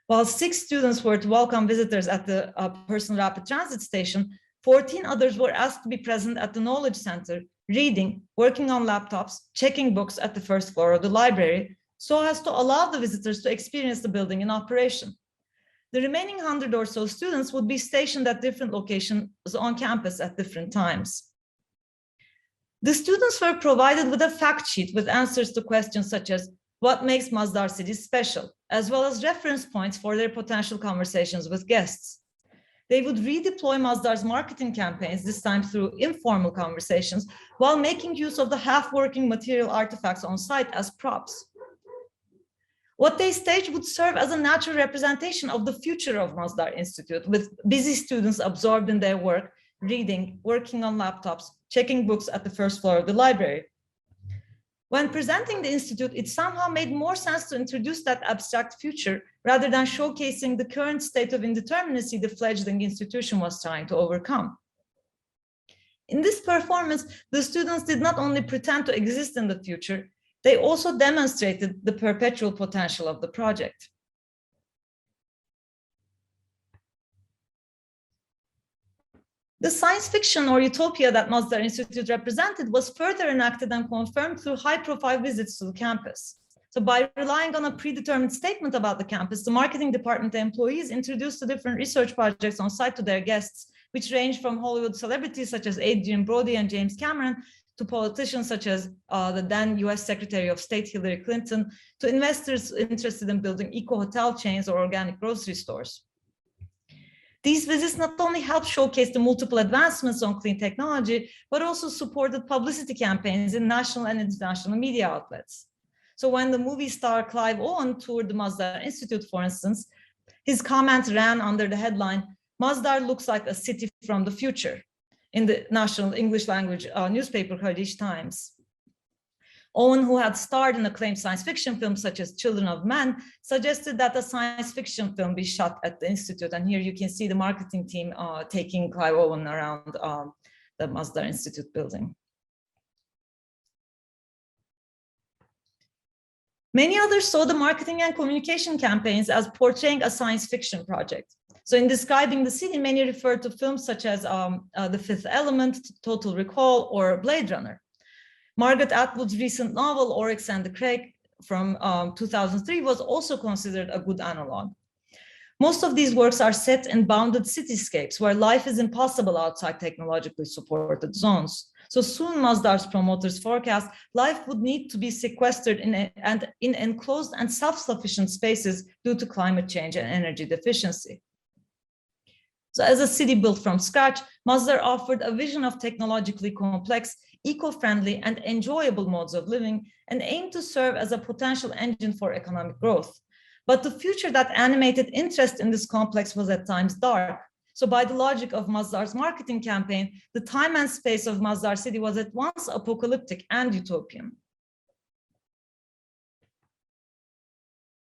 While 6 students were to welcome visitors at the personal rapid transit station, 14 others were asked to be present at the knowledge center, reading, working on laptops, checking books at the first floor of the library, so as to allow the visitors to experience the building in operation. The remaining 100 or so students would be stationed at different locations on campus at different times. The students were provided with a fact sheet with answers to questions such as what makes Masdar City special, as well as reference points for their potential conversations with guests. They would redeploy Masdar's marketing campaigns, this time through informal conversations, while making use of the half-working material artifacts on site as props. What they staged would serve as a natural representation of the future of Masdar Institute, with busy students absorbed in their work, reading, working on laptops, checking books at the first floor of the library. When presenting the Institute, it somehow made more sense to introduce that abstract future rather than showcasing the current state of indeterminacy the fledgling institution was trying to overcome. In this performance, the students did not only pretend to exist in the future, they also demonstrated the perpetual potential of the project. The science fiction or utopia that Masdar Institute represented was further enacted and confirmed through high-profile visits to the campus. So by relying on a predetermined statement about the campus, the marketing department employees introduced the different research projects on site to their guests, which ranged from Hollywood celebrities such as Adrian Brody and James Cameron, to politicians such as the then US Secretary of State Hillary Clinton, to investors interested in building eco-hotel chains or organic grocery stores. These visits not only helped showcase the multiple advancements on clean technology, but also supported publicity campaigns in national and international media outlets. So when the movie star Clive Owen toured the Masdar Institute, for instance, his comment ran under the headline, "Masdar looks like a city from the future," in the national English language newspaper Kurdish Times. Owen, who had starred in acclaimed science fiction films such as Children of Men, suggested that a science fiction film be shot at the Institute. And here you can see the marketing team taking Clive Owen around the Masdar Institute building. Many others saw the marketing and communication campaigns as portraying a science fiction project. So in describing the city, many referred to films such as The Fifth Element, Total Recall, or Blade Runner. Margaret Atwood's recent novel, Oryx and the Crake, from 2003 was also considered a good analog. Most of these works are set in bounded cityscapes where life is impossible outside technologically supported zones. So soon, Masdar's promoters forecast life would need to be sequestered in enclosed and self-sufficient spaces due to climate change and energy deficiency. So as a city built from scratch, Masdar offered a vision of technologically complex, eco-friendly, and enjoyable modes of living, and aimed to serve as a potential engine for economic growth. But the future that animated interest in this complex was at times dark. So by the logic of Masdar's marketing campaign, the time and space of Masdar City was at once apocalyptic and utopian.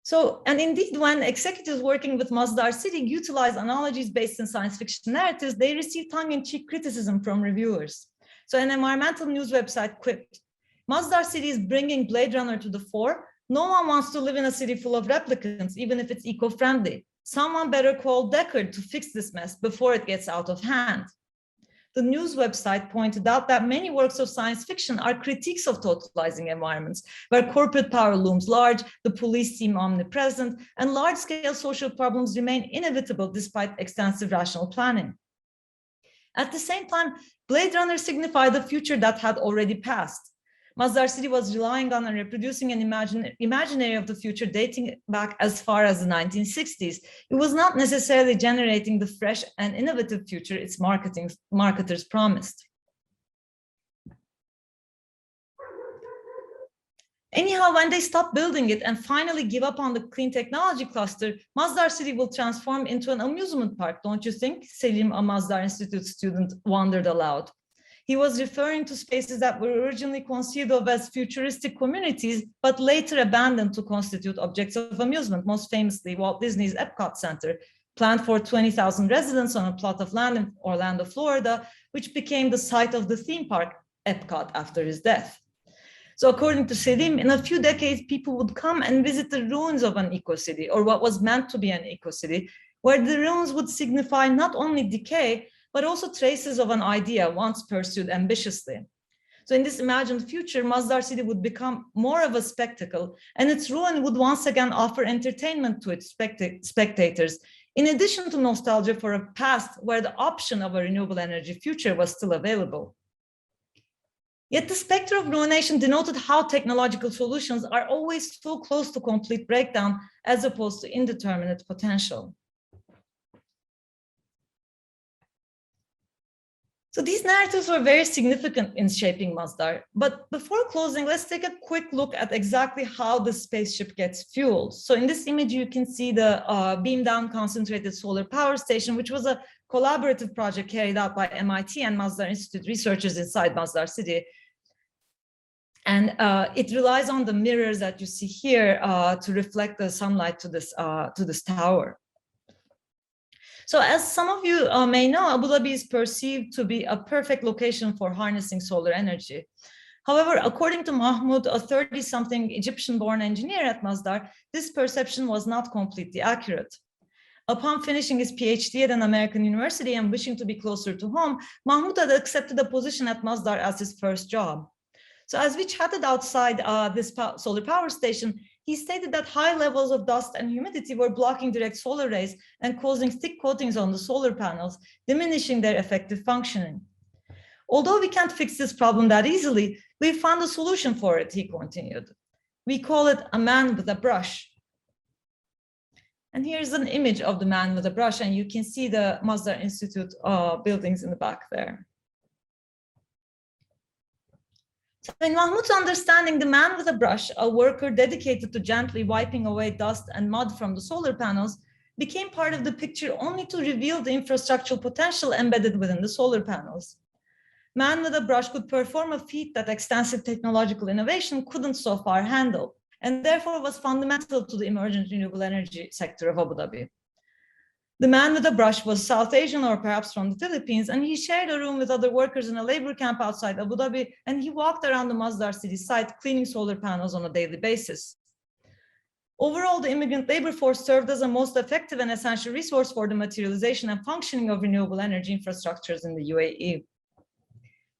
So, and indeed, when executives working with Masdar City utilized analogies based in science fiction narratives, they received tongue-in-cheek criticism from reviewers. So an environmental news website quipped, "Masdar City is bringing Blade Runner to the fore. No one wants to live in a city full of replicants, even if it's eco-friendly. Someone better call Beckett to fix this mess before it gets out of hand." The news website pointed out that many works of science fiction are critiques of totalizing environments, where corporate power looms large, the police seem omnipresent, and large-scale social problems remain inevitable despite extensive rational planning. At the same time, Blade Runner signified a future that had already passed. Masdar City was relying on and reproducing an imaginary of the future dating back as far as the 1960s. It was not necessarily generating the fresh and innovative future its marketers promised. Anyhow, when they stop building it and finally give up on the clean technology cluster, Masdar City will transform into an amusement park, don't you think? Selim, a Masdar Institute student, wondered aloud. He was referring to spaces that were originally conceived of as futuristic communities, but later abandoned to constitute objects of amusement, most famously Walt Disney's Epcot Center, planned for 20,000 residents on a plot of land in Orlando, Florida, which became the site of the theme park Epcot after his death. So according to Selim, in a few decades, people would come and visit the ruins of an eco-city, or what was meant to be an eco-city, where the ruins would signify not only decay, but also traces of an idea once pursued ambitiously. So in this imagined future, Masdar City would become more of a spectacle, and its ruin would once again offer entertainment to its spectators, in addition to nostalgia for a past where the option of a renewable energy future was still available. Yet the specter of ruination denoted how technological solutions are always so close to complete breakdown as opposed to indeterminate potential. So these narratives were very significant in shaping Masdar. But before closing, let's take a quick look at exactly how the spaceship gets fueled. So in this image, you can see the beam down concentrated solar power station, which was a collaborative project carried out by MIT and Masdar Institute researchers inside Masdar City. And it relies on the mirrors that you see here to reflect the sunlight to this tower. So as some of you may know, Abu Dhabi is perceived to be a perfect location for harnessing solar energy. However, according to Mahmoud, a 30-something Egyptian-born engineer at Masdar, this perception was not completely accurate. Upon finishing his PhD at an American university and wishing to be closer to home, Mahmoud had accepted a position at Masdar as his first job. So as we chatted outside this solar power station, he stated that high levels of dust and humidity were blocking direct solar rays and causing thick coatings on the solar panels, diminishing their effective functioning. Although we can't fix this problem that easily, we found a solution for it, he continued. We call it a man with a brush. And here's an image of the man with a brush, and you can see the Masdar Institute buildings in the back there. So in Mahmoud's understanding, the man with a brush, a worker dedicated to gently wiping away dust and mud from the solar panels, became part of the picture only to reveal the infrastructural potential embedded within the solar panels. Man with a brush could perform a feat that extensive technological innovation couldn't so far handle, and therefore was fundamental to the emergent renewable energy sector of Abu Dhabi. The man with the brush was South Asian or perhaps from the Philippines, and he shared a room with other workers in a labor camp outside Abu Dhabi, and he walked around the Masdar City site cleaning solar panels on a daily basis. Overall, the immigrant labor force served as a most effective and essential resource for the materialization and functioning of renewable energy infrastructures in the UAE.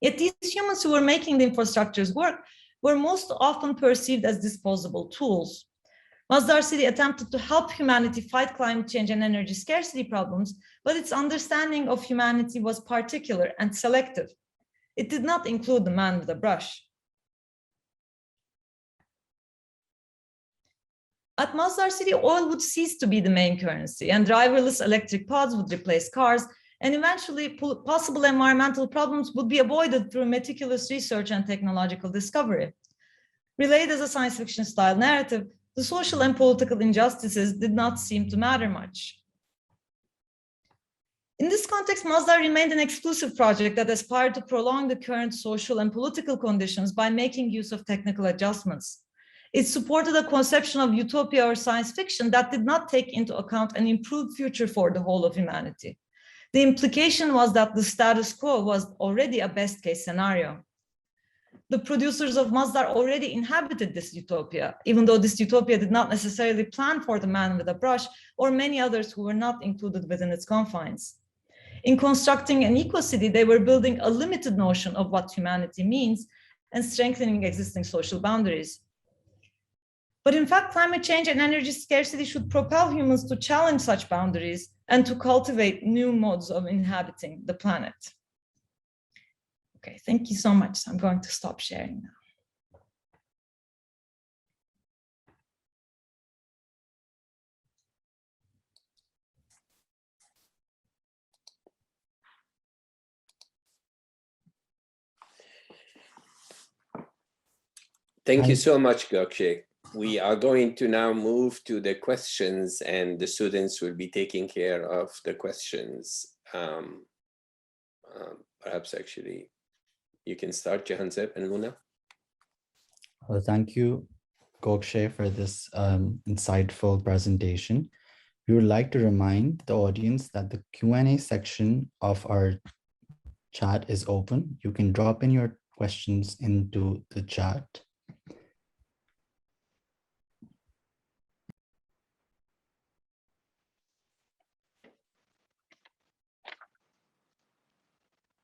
Yet these humans who were making the infrastructures work were most often perceived as disposable tools. Masdar City attempted to help humanity fight climate change and energy scarcity problems, but its understanding of humanity was particular and selective. It did not include the man with a brush. At Masdar City, oil would cease to be the main currency, and driverless electric pods would replace cars, and eventually possible environmental problems would be avoided through meticulous research and technological discovery. Relayed as a science fiction style narrative, the social and political injustices did not seem to matter much. In this context, Masdar remained an exclusive project that aspired to prolong the current social and political conditions by making use of technical adjustments. It supported a conception of utopia or science fiction that did not take into account an improved future for the whole of humanity. The implication was that the status quo was already a best-case scenario. The producers of Masdar already inhabited this utopia, even though this utopia did not necessarily plan for the man with a brush or many others who were not included within its confines. In constructing an eco-city, they were building a limited notion of what humanity means and strengthening existing social boundaries. But in fact, climate change and energy scarcity should propel humans to challenge such boundaries and to cultivate new modes of inhabiting the planet. Okay, thank you so much. I'm going to stop sharing now. Thank you so much, Gökçe. We are going to now move to the questions, and the students will be taking care of the questions. Perhaps actually you can start, Jahanzeb and Luna. Well, thank you, Gökçe, for this insightful presentation. We would like to remind the audience that the Q&A section of our chat is open. You can drop in your questions into the chat.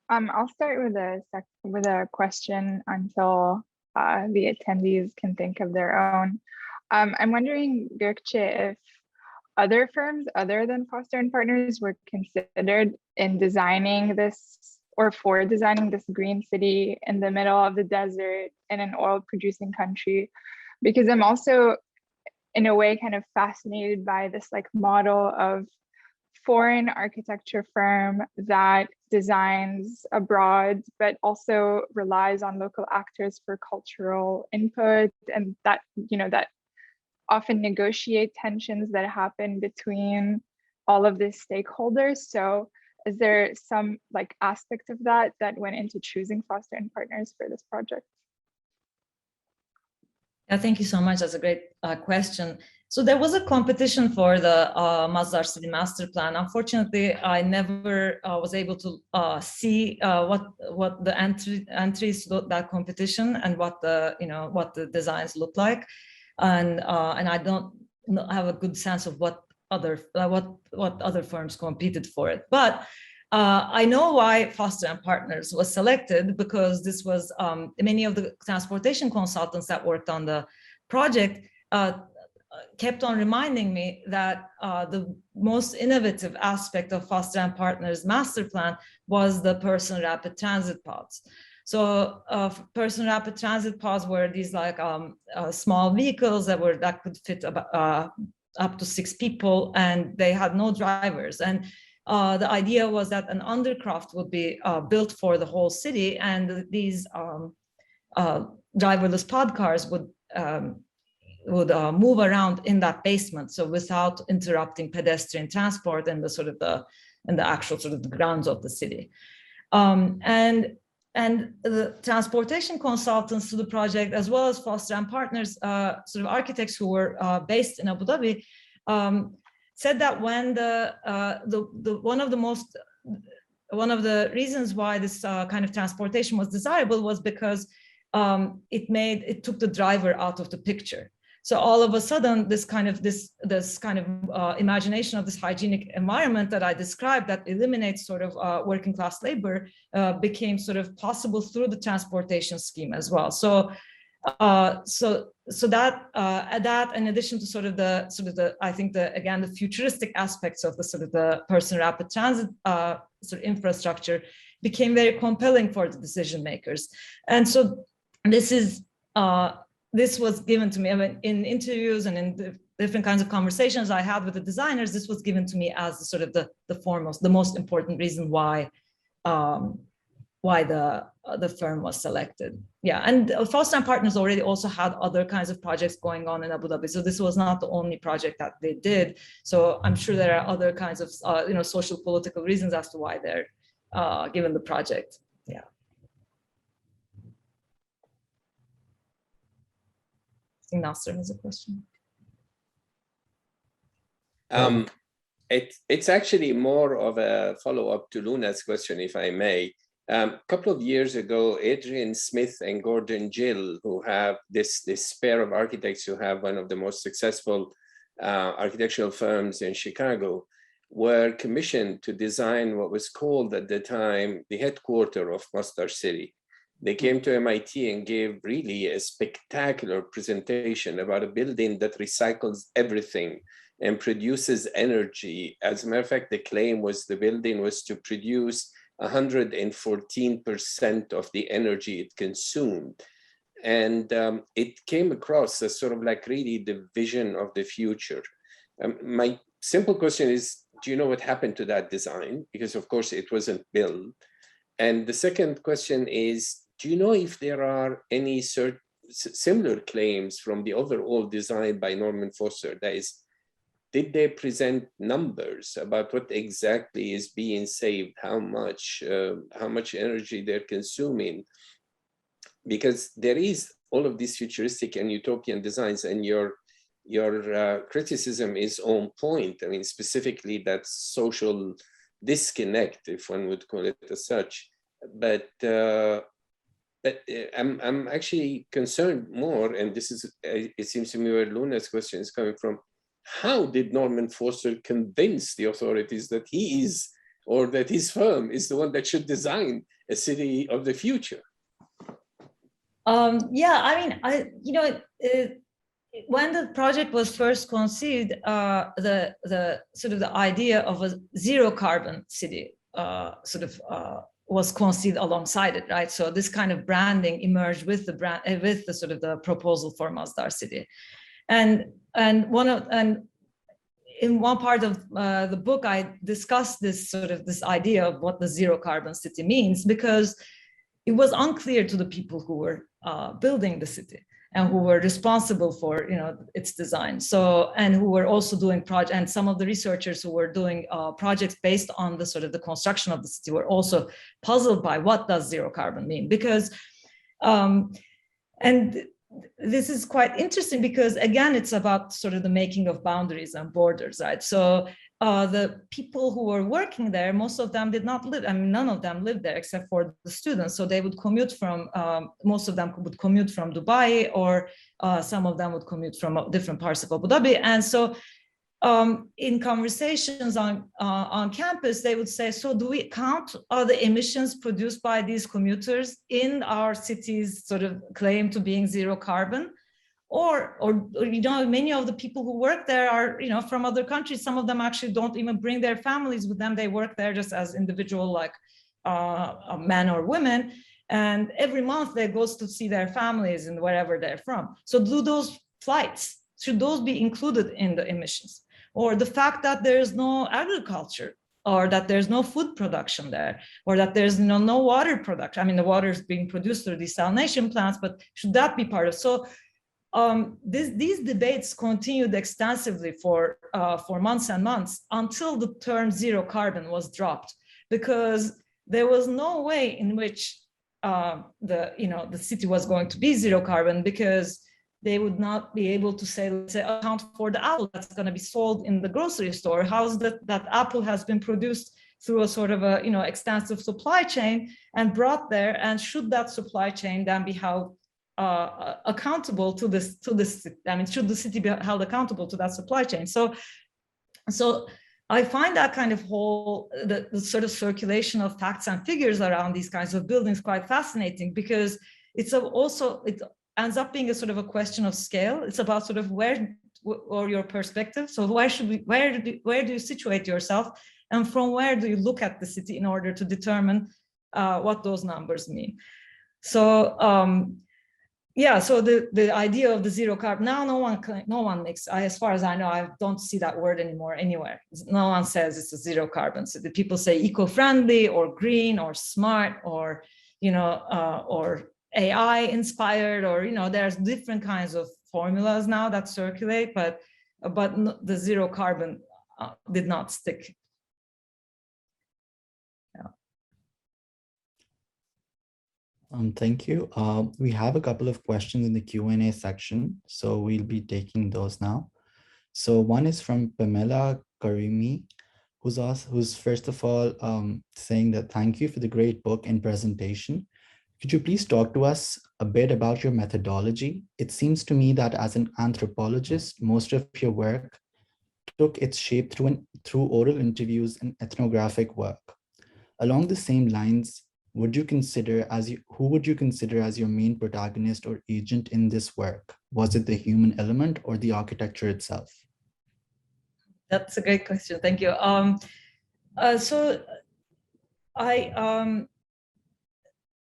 I'll start with a question until the attendees can think of their own. I'm wondering, Gökçe, if other firms other than Foster & Partners were considered in designing this or for designing this green city in the middle of the desert in an oil-producing country, because I'm also, in a way, kind of fascinated by this like model of foreign architecture firm that designs abroad, but also relies on local actors for cultural input, and that, you know, that often negotiate tensions that happen between all of these stakeholders. So is there some like aspect of that that went into choosing Foster and Partners for this project? Yeah, thank you so much. That's a great question. So there was a competition for the Masdar City master plan. Unfortunately, I never was able to see what the entries to that competition and what the designs look like, and I don't have a good sense of what other firms competed for it. But I know why Foster and Partners was selected, because this was many of the transportation consultants that worked on the project kept on reminding me that the most innovative aspect of Foster and Partners master plan was the person rapid transit pods. So person rapid transit pods were these like small vehicles that could fit about, up to 6 people, and they had no drivers. And the idea was that an undercroft would be built for the whole city, and these driverless pod cars would move around in that basement, so without interrupting pedestrian transport and the actual sort of the grounds of the city. And the transportation consultants to the project, as well as Foster and Partners, sort of architects who were based in Abu Dhabi, said that when one of the reasons why this kind of transportation was desirable was because it took the driver out of the picture. So all of a sudden, this kind of imagination of this hygienic environment that I described, that eliminates sort of working class labor, became sort of possible through the transportation scheme as well. So that in addition to I think the futuristic aspects of the sort of the person rapid transit sort of infrastructure became very compelling for the decision makers. And so this was given to me, I mean, in interviews and in the different kinds of conversations I had with the designers. This was given to me as the sort of the most important reason why the firm was selected. Yeah, and Foster and Partners already also had other kinds of projects going on in Abu Dhabi, so this was not the only project that they did. So I'm sure there are other kinds of social political reasons as to why they're given the project. Yeah. I think Nasser has a question. It's actually more of a follow-up to Luna's question, if I may. A couple of years ago, Adrian Smith and Gordon Gill, who have this pair of architects who have one of the most successful architectural firms in Chicago, were commissioned to design what was called at the time the headquarters of Masdar City. They came to MIT and gave really a spectacular presentation about a building that recycles everything and produces energy. As a matter of fact, the claim was the building was to produce 114% of the energy it consumed. And it came across as sort of like really the vision of the future. My simple question is, do you know what happened to that design? Because of course it wasn't built. And the second question is, do you know if there are any similar claims from the overall design by Norman Foster? That is, did they present numbers about what exactly is being saved, how much energy they're consuming? Because there is all of these futuristic and utopian designs, and your criticism is on point. I mean, specifically that social disconnect, if one would call it as such. But I'm actually concerned more, and this is, it seems to me where Luna's question is coming from. How did Norman Foster convince the authorities that he is, or that his firm is the one that should design a city of the future? Yeah, I mean, when the project was first conceived, the idea of a zero carbon city was conceived alongside it, right? So this kind of branding emerged with the brand, with the sort of the proposal for Masdar City, and in one part of the book, I discussed this idea of what the zero carbon city means, because it was unclear to the people who were building the city and who were responsible for its design. So, and who were also doing projects, and some of the researchers who were doing projects based on the sort of the construction of the city were also puzzled by what does zero carbon mean, because and this is quite interesting because, again, it's about sort of the making of boundaries and borders, right? So the people who were working there, most of them did not live, I mean, none of them lived there except for the students. So they would commute from, most of them would commute from Dubai, or some of them would commute from different parts of Abu Dhabi. And so in conversations on campus, they would say, so do we count the emissions produced by these commuters in our city's sort of claim to being zero carbon? Or many of the people who work there are, from other countries. Some of them actually don't even bring their families with them. They work there just as individual, like men or women. And every month they go to see their families and wherever they're from. So do those flights, should those be included in the emissions? Or the fact that there's no agriculture, or that there's no food production there, or that there's no water production. I mean, the water is being produced through desalination plants, but should that be part of? So these debates continued extensively for months and months until the term zero carbon was dropped, because there was no way in which the city was going to be zero carbon, because they would not be able to say, let's say, account for the apple that's going to be sold in the grocery store. How's that apple has been produced through a sort of a extensive supply chain and brought there, and should that supply chain then be held accountable to this? I mean, should the city be held accountable to that supply chain? So I find that kind of the sort of circulation of facts and figures around these kinds of buildings quite fascinating, because it ends up being a sort of a question of scale. It's about sort of where, or your perspective. So where do you situate yourself, and from where do you look at the city in order to determine what those numbers mean? So so the idea of the zero carbon, now no one makes, as far as I know, I don't see that word anymore anywhere. No one says it's a zero carbon. So the people say eco-friendly or green or smart or or AI inspired, or there's different kinds of formulas now that circulate, but the zero carbon did not stick. Thank you. We have a couple of questions in the Q&A section, so we'll be taking those now. So one is from Pamela Karimi, who's first of all saying that thank you for the great book and presentation. Could you please talk to us a bit about your methodology? It seems to me that as an anthropologist, most of your work took its shape through oral interviews and ethnographic work. Along the same lines, who would you consider as your main protagonist or agent in this work? Was it the human element or the architecture itself? That's a great question. Thank you.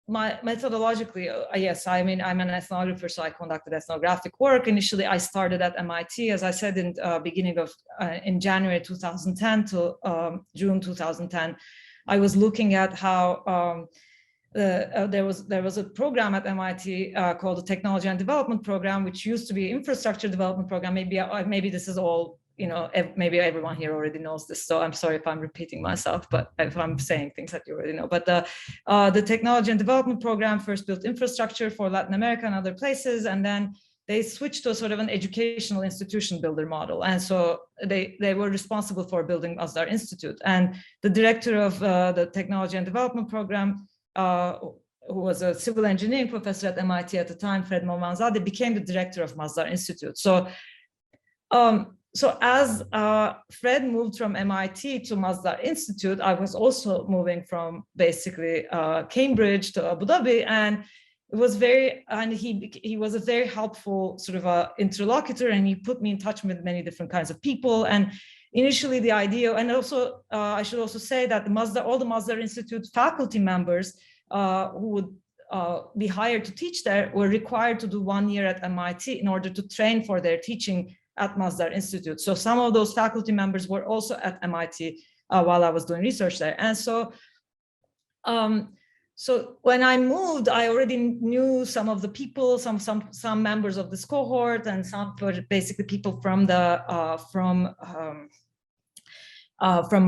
Methodologically, yes, I mean, I'm an ethnographer, so I conducted ethnographic work. Initially, I started at MIT, as I said, in in January 2010 to June 2010. I was looking at how there was a program at MIT called the Technology and Development Program, which used to be infrastructure development program. Maybe this is all, maybe everyone here already knows this, so I'm sorry if I'm repeating myself, but if I'm saying things that you already know. But the Technology and Development Program first built infrastructure for Latin America and other places, and then they switched to a sort of an educational institution builder model. And so they were responsible for building Masdar Institute. And the director of the Technology and Development Program, who was a civil engineering professor at MIT at the time, Fred Momanzadeh, became the director of Masdar Institute. So as Fred moved from MIT to Masdar Institute, I was also moving from basically Cambridge to Abu Dhabi, and it was he was a very helpful sort of interlocutor, and he put me in touch with many different kinds of people. And initially the idea, and also I should also say that all the Masdar Institute faculty members who would be hired to teach there were required to do 1 year at MIT in order to train for their teaching at Masdar Institute. So some of those faculty members were also at MIT while I was doing research there. And so, so when I moved, I already knew some of the people, some members of this cohort, and some were basically people from the from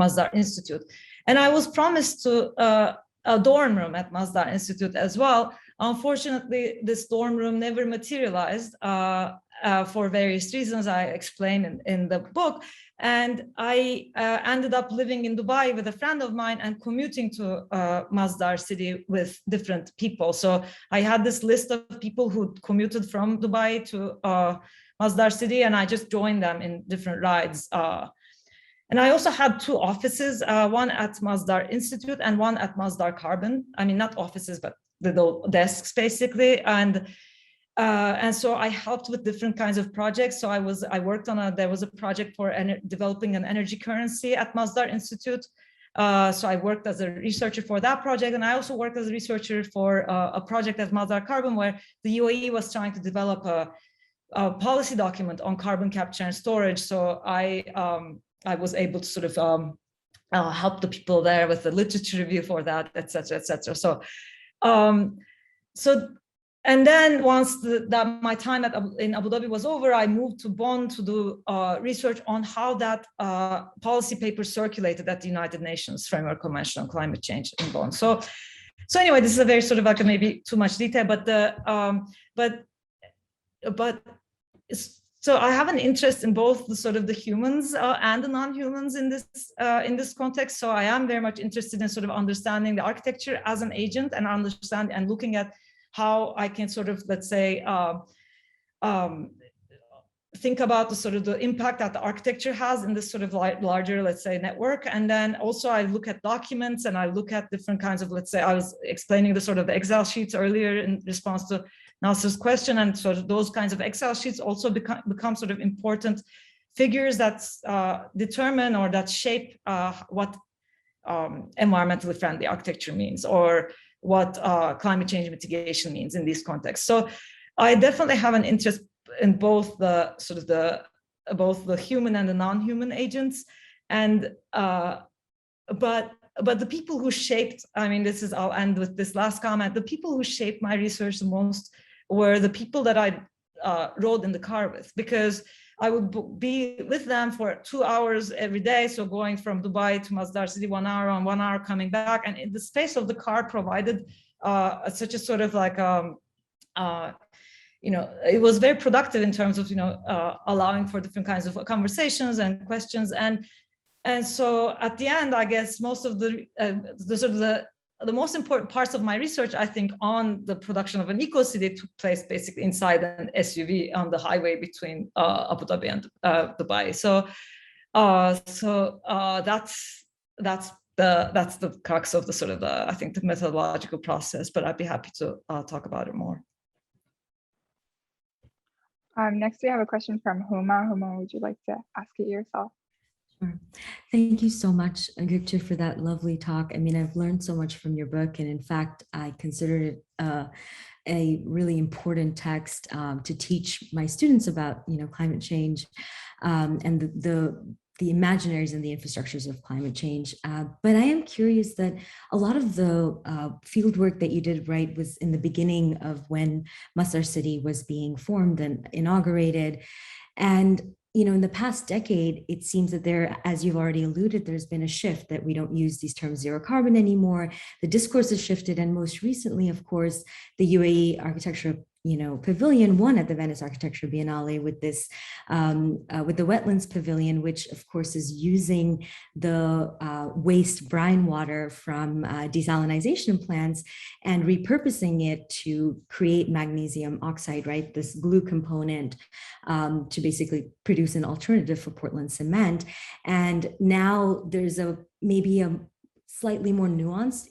Masdar Institute. And I was promised to a dorm room at Masdar Institute as well. Unfortunately, this dorm room never materialized for various reasons I explain in the book. And I ended up living in Dubai with a friend of mine and commuting to Masdar City with different people. So I had this list of people who commuted from Dubai to Masdar City, and I just joined them in different rides. And I also had 2 offices, one at Masdar Institute and one at Masdar Carbon. I mean, not offices, but little desks basically. And so I helped with different kinds of projects. So I worked on there was a project for developing an energy currency at Masdar Institute. So I worked as a researcher for that project. And I also worked as a researcher for a project at Masdar Carbon, where the UAE was trying to develop a policy document on carbon capture and storage. So I was able to sort of help the people there with the literature review for that, et cetera, et cetera. So, and then once my time in Abu Dhabi was over, I moved to Bonn to do research on how that policy paper circulated at the United Nations Framework Convention on Climate Change in Bonn. So anyway, this is a very sort of like maybe too much detail, so I have an interest in both the sort of the humans and the non-humans in this context. So I am very much interested in sort of understanding the architecture as an agent and looking at how I can sort of, let's say, think about the sort of the impact that the architecture has in this sort of larger, let's say, network. And then also I look at documents and I look at different kinds of, let's say, I was explaining the sort of Excel sheets earlier in response to Nasser's question, and sort of those kinds of Excel sheets also become sort of important figures that determine or that shape what environmentally friendly architecture means, or what climate change mitigation means in these contexts. So I definitely have an interest in both the sort of both the human and the non-human agents, and but the people who shaped, I mean, I'll end with this last comment. The people who shaped my research the most were the people that I rode in the car with, because I would be with them for 2 hours every day. So going from Dubai to Masdar City, 1 hour on, 1 hour coming back. And in the space of the car provided such a sort of like, it was very productive in terms of, allowing for different kinds of conversations and questions. And so at the end, I guess most of the most important parts of my research, I think, on the production of an eco-city took place basically inside an SUV on the highway between Abu Dhabi and Dubai. So that's the crux of the sort of I think the methodological process. But I'd be happy to talk about it more. Next, we have a question from Huma. Huma, would you like to ask it yourself? Sure. Thank you so much, Gökçe, for that lovely talk. I mean, I've learned so much from your book, and in fact, I considered it a really important text to teach my students about, climate change and the imaginaries and the infrastructures of climate change. But I am curious that a lot of the field work that you did, right, was in the beginning of when Masdar City was being formed and inaugurated. And in the past decade, it seems that as you've already alluded, there's been a shift that we don't use these terms zero carbon anymore. The discourse has shifted. And most recently, of course, the UAE architecture, pavilion won at the Venice Architecture Biennale with this, with the wetlands pavilion, which of course is using the waste brine water from desalinization plants and repurposing it to create magnesium oxide, right? This glue component to basically produce an alternative for Portland cement. And now there's maybe a slightly more nuanced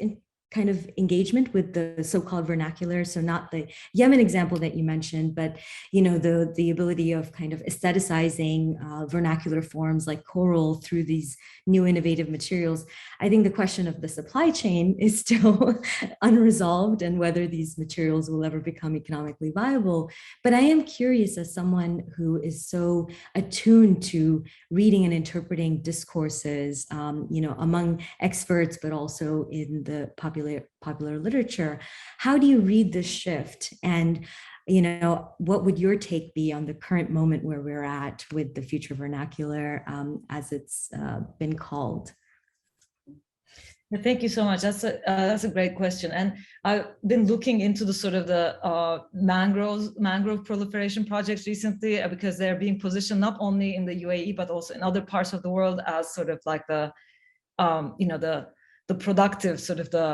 kind of engagement with the so-called vernacular. So not the Yemen example that you mentioned, but the ability of kind of aestheticizing vernacular forms like coral through these new innovative materials. I think the question of the supply chain is still unresolved, and whether these materials will ever become economically viable. But I am curious, as someone who is so attuned to reading and interpreting discourses, among experts, but also in the popular literature, how do you read this shift? And what would your take be on the current moment where we're at with the future vernacular, as it's been called? Thank you so much. That's a great question, and I've been looking into the sort of the mangrove proliferation projects recently, because they're being positioned not only in the UAE but also in other parts of the world as sort of like the productive sort of the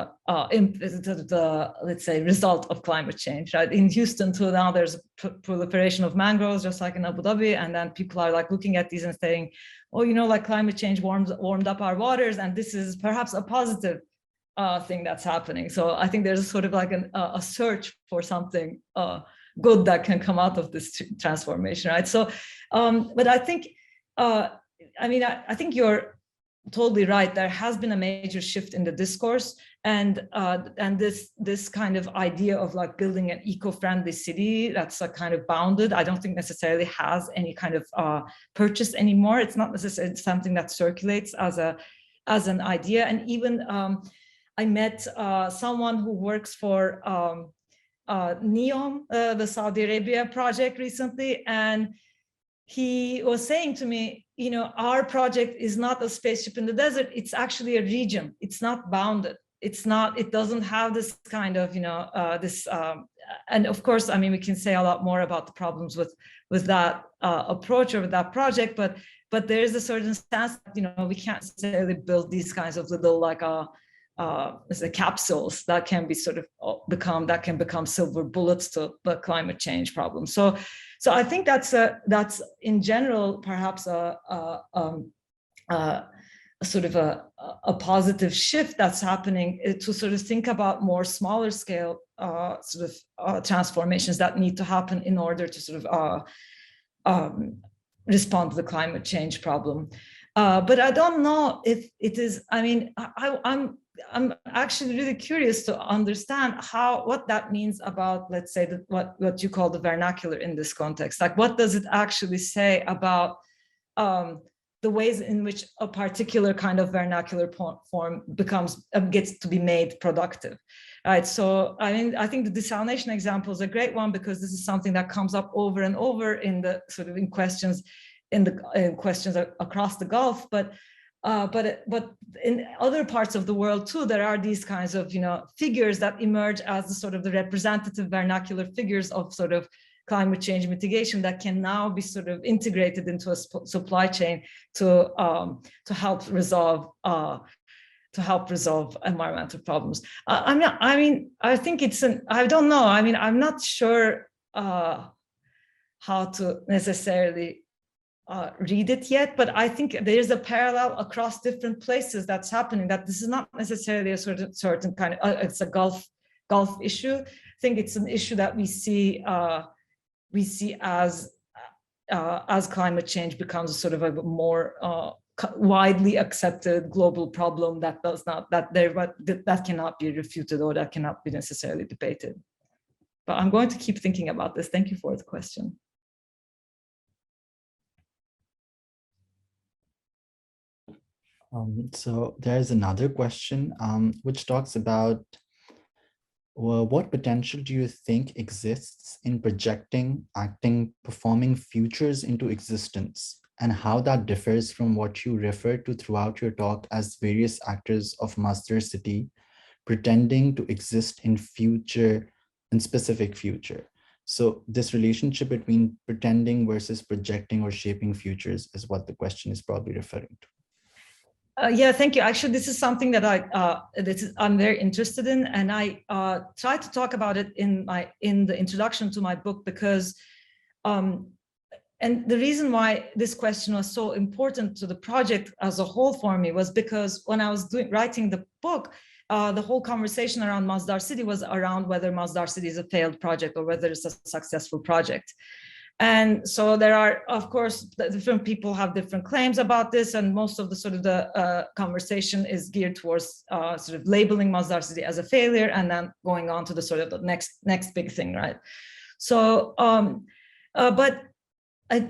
let's say result of climate change, right? In Houston too, now there's a proliferation of mangroves, just like in Abu Dhabi, and then people are like looking at these and saying, oh, like climate change warmed up our waters, and this is perhaps a positive thing that's happening. So I think there's sort of like a search for something good that can come out of this transformation, right? So, but I think, I think you're totally right. There has been a major shift in the discourse, and this kind of idea of like building an eco-friendly city that's a kind of bounded, I don't think necessarily has any kind of purchase anymore. It's not necessarily something that circulates as an idea. And even I met someone who works for NEOM, the Saudi Arabia project recently, and he was saying to me, our project is not a spaceship in the desert. It's actually a region. It's not bounded. It doesn't have this kind of, and of course, we can say a lot more about the problems with that approach or with that project, but there is a certain stance that, we can't necessarily build these kinds of little capsules that can be sort of become silver bullets to the climate change problem. So I think that's in general perhaps a sort of a positive shift that's happening, to sort of think about more smaller scale transformations that need to happen in order to sort of respond to the climate change problem. But I don't know if it is. I'm actually really curious to understand what that means about, let's say, what you call the vernacular in this context. Like, what does it actually say about the ways in which a particular kind of vernacular form gets to be made productive, right? So I think the desalination example is a great one, because this is something that comes up over and over in questions across the Gulf, but in other parts of the world too, there are these kinds of figures that emerge as the sort of the representative vernacular figures of sort of climate change mitigation that can now be sort of integrated into a supply chain to help resolve environmental problems. I think I don't know. I'm not sure how to necessarily read it yet, but I think there's a parallel across different places that's happening, that this is not necessarily a certain kind of, it's a Gulf issue. I think it's an issue that we see as climate change becomes a sort of a more widely accepted global problem that cannot be refuted or that cannot be necessarily debated. But I'm going to keep thinking about this. Thank you for the question. So there's another question which talks about, well, what potential do you think exists in projecting, acting, performing futures into existence, and how that differs from what you referred to throughout your talk as various actors of Masdar City pretending to exist in specific future. So this relationship between pretending versus projecting or shaping futures is what the question is probably referring to. Yeah, thank you. Actually, this is something that I'm very interested in, and I try to talk about it in the introduction to my book, because and the reason why this question was so important to the project as a whole for me was because when I was writing the book, the whole conversation around Masdar City was around whether Masdar City is a failed project or whether it's a successful project. And so there are, of course, different people have different claims about this, and most of the sort of the conversation is geared towards sort of labeling Masdar City as a failure and then going on to the sort of the next big thing, right? So, but I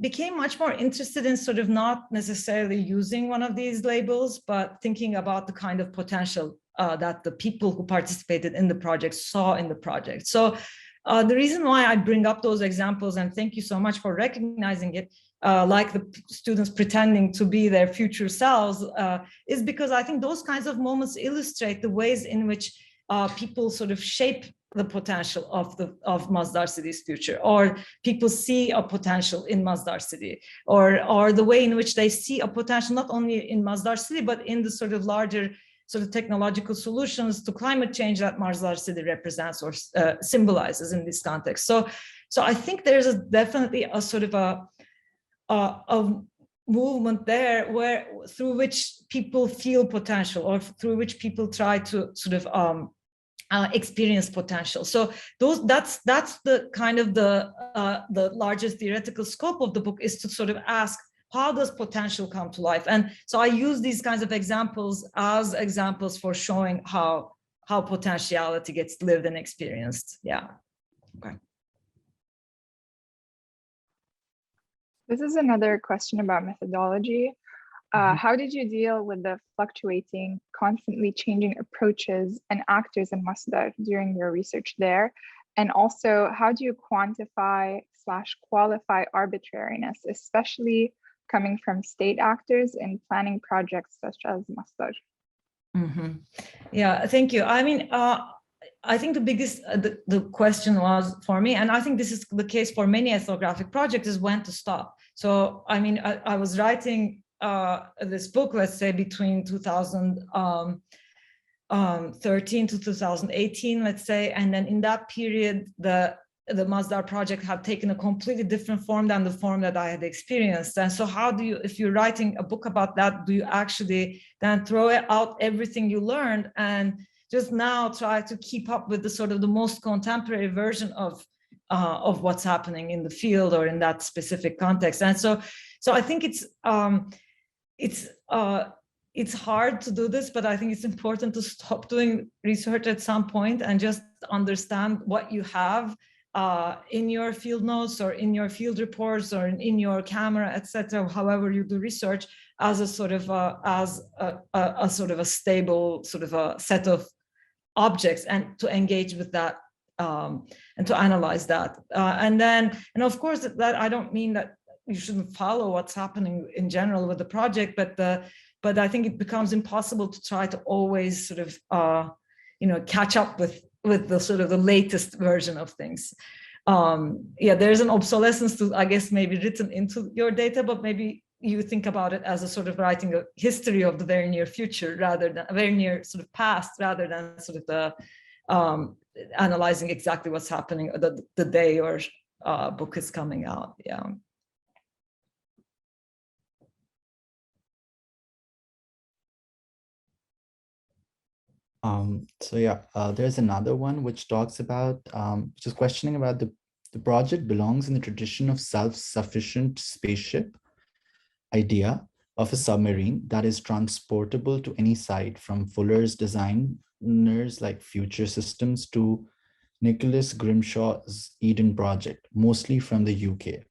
became much more interested in sort of not necessarily using one of these labels, but thinking about the kind of potential that the people who participated in the project saw in the project. So the reason why I bring up those examples, and thank you so much for recognizing it, like the students pretending to be their future selves, is because I think those kinds of moments illustrate the ways in which people sort of shape the potential of Masdar City's future, or people see a potential in Masdar City, or the way in which they see a potential not only in Masdar City, but in the sort of larger sort of technological solutions to climate change that Masdar City represents or symbolizes in this context. So I think there's definitely a sort of a movement there through which people feel potential, or through which people try to sort of experience potential. So that's the kind of the largest theoretical scope of the book, is to sort of ask, how does potential come to life? And so I use these kinds of examples as examples for showing how potentiality gets lived and experienced. Yeah. Okay. This is another question about methodology. How did you deal with the fluctuating, constantly changing approaches and actors in Masdar during your research there? And also, how do you quantify/qualify arbitrariness, especially coming from state actors in planning projects such as Masdar? Mm-hmm. Yeah, thank you. I mean, I think the biggest, the question was for me, and I think this is the case for many ethnographic projects, is when to stop. So, I mean, I was writing this book, let's say between 2013 to 2018, let's say, and then in that period, the Masdar project had taken a completely different form than the form that I had experienced. And so how do you, if you're writing a book about that, do you actually then throw out everything you learned and just now try to keep up with the sort of the most contemporary version of what's happening in the field or in that specific context? And so I think it's hard to do this, but I think it's important to stop doing research at some point and just understand what you have in your field notes or in your field reports or in your camera, etc. However you do research, as a sort of a sort of a stable sort of a set of objects, and to engage with that and to analyze that. And of course that I don't mean that you shouldn't follow what's happening in general with the project, but I think it becomes impossible to try to always sort of catch up with the sort of the latest version of things. Yeah, there's an obsolescence to, I guess, maybe written into your data, but maybe you think about it as a sort of writing a history of the very near future, rather than a very near sort of past, rather than sort of the analyzing exactly what's happening the day your book is coming out. Yeah. So yeah, there's another one which talks about, just questioning about the project belongs in the tradition of self-sufficient spaceship idea of a submarine that is transportable to any site, from Fuller's designers like Future Systems to Nicholas Grimshaw's Eden project, mostly from the UK.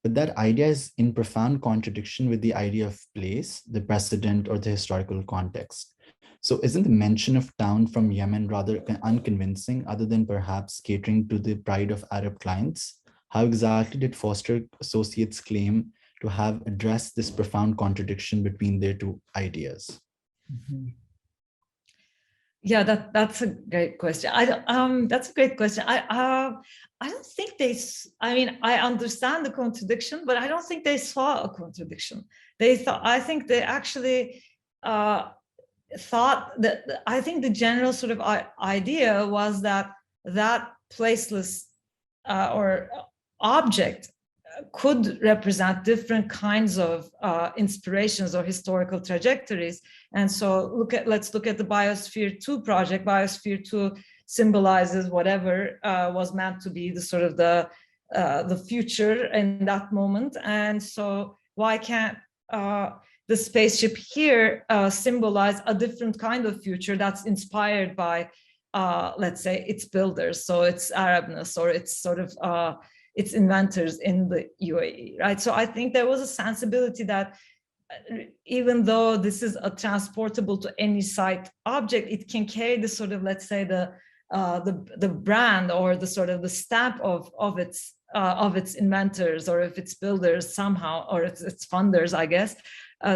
But that idea is in profound contradiction with the idea of place, the precedent, or the historical context. So isn't the mention of town from Yemen rather unconvincing, other than perhaps catering to the pride of Arab clients? How exactly did Foster Associates claim to have addressed this profound contradiction between their two ideas? Mm-hmm. Yeah, that's a great question. That's a great question. I don't think I mean, I understand the contradiction, but I don't think they saw a contradiction. I think they actually thought that, I think the general sort of idea was that placeless or object could represent different kinds of inspirations or historical trajectories. And so let's look at the Biosphere 2 project. Biosphere 2 symbolizes whatever was meant to be the sort of the future in that moment. And so why can't the spaceship here symbolize a different kind of future that's inspired by, let's say, its builders, so its Arabness, or its sort of its inventors in the UAE, right? So I think there was a sensibility that even though this is a transportable to any site object, it can carry the sort of, let's say, the brand or the sort of the stamp of its inventors or of its builders somehow, or its funders, I guess,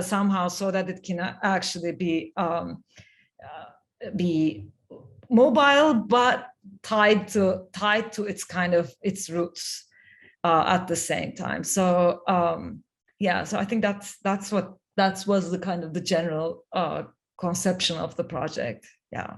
somehow, so that it can actually be mobile, but tied to its kind of its roots at the same time. So yeah, so I think that was the kind of the general conception of the project. Yeah.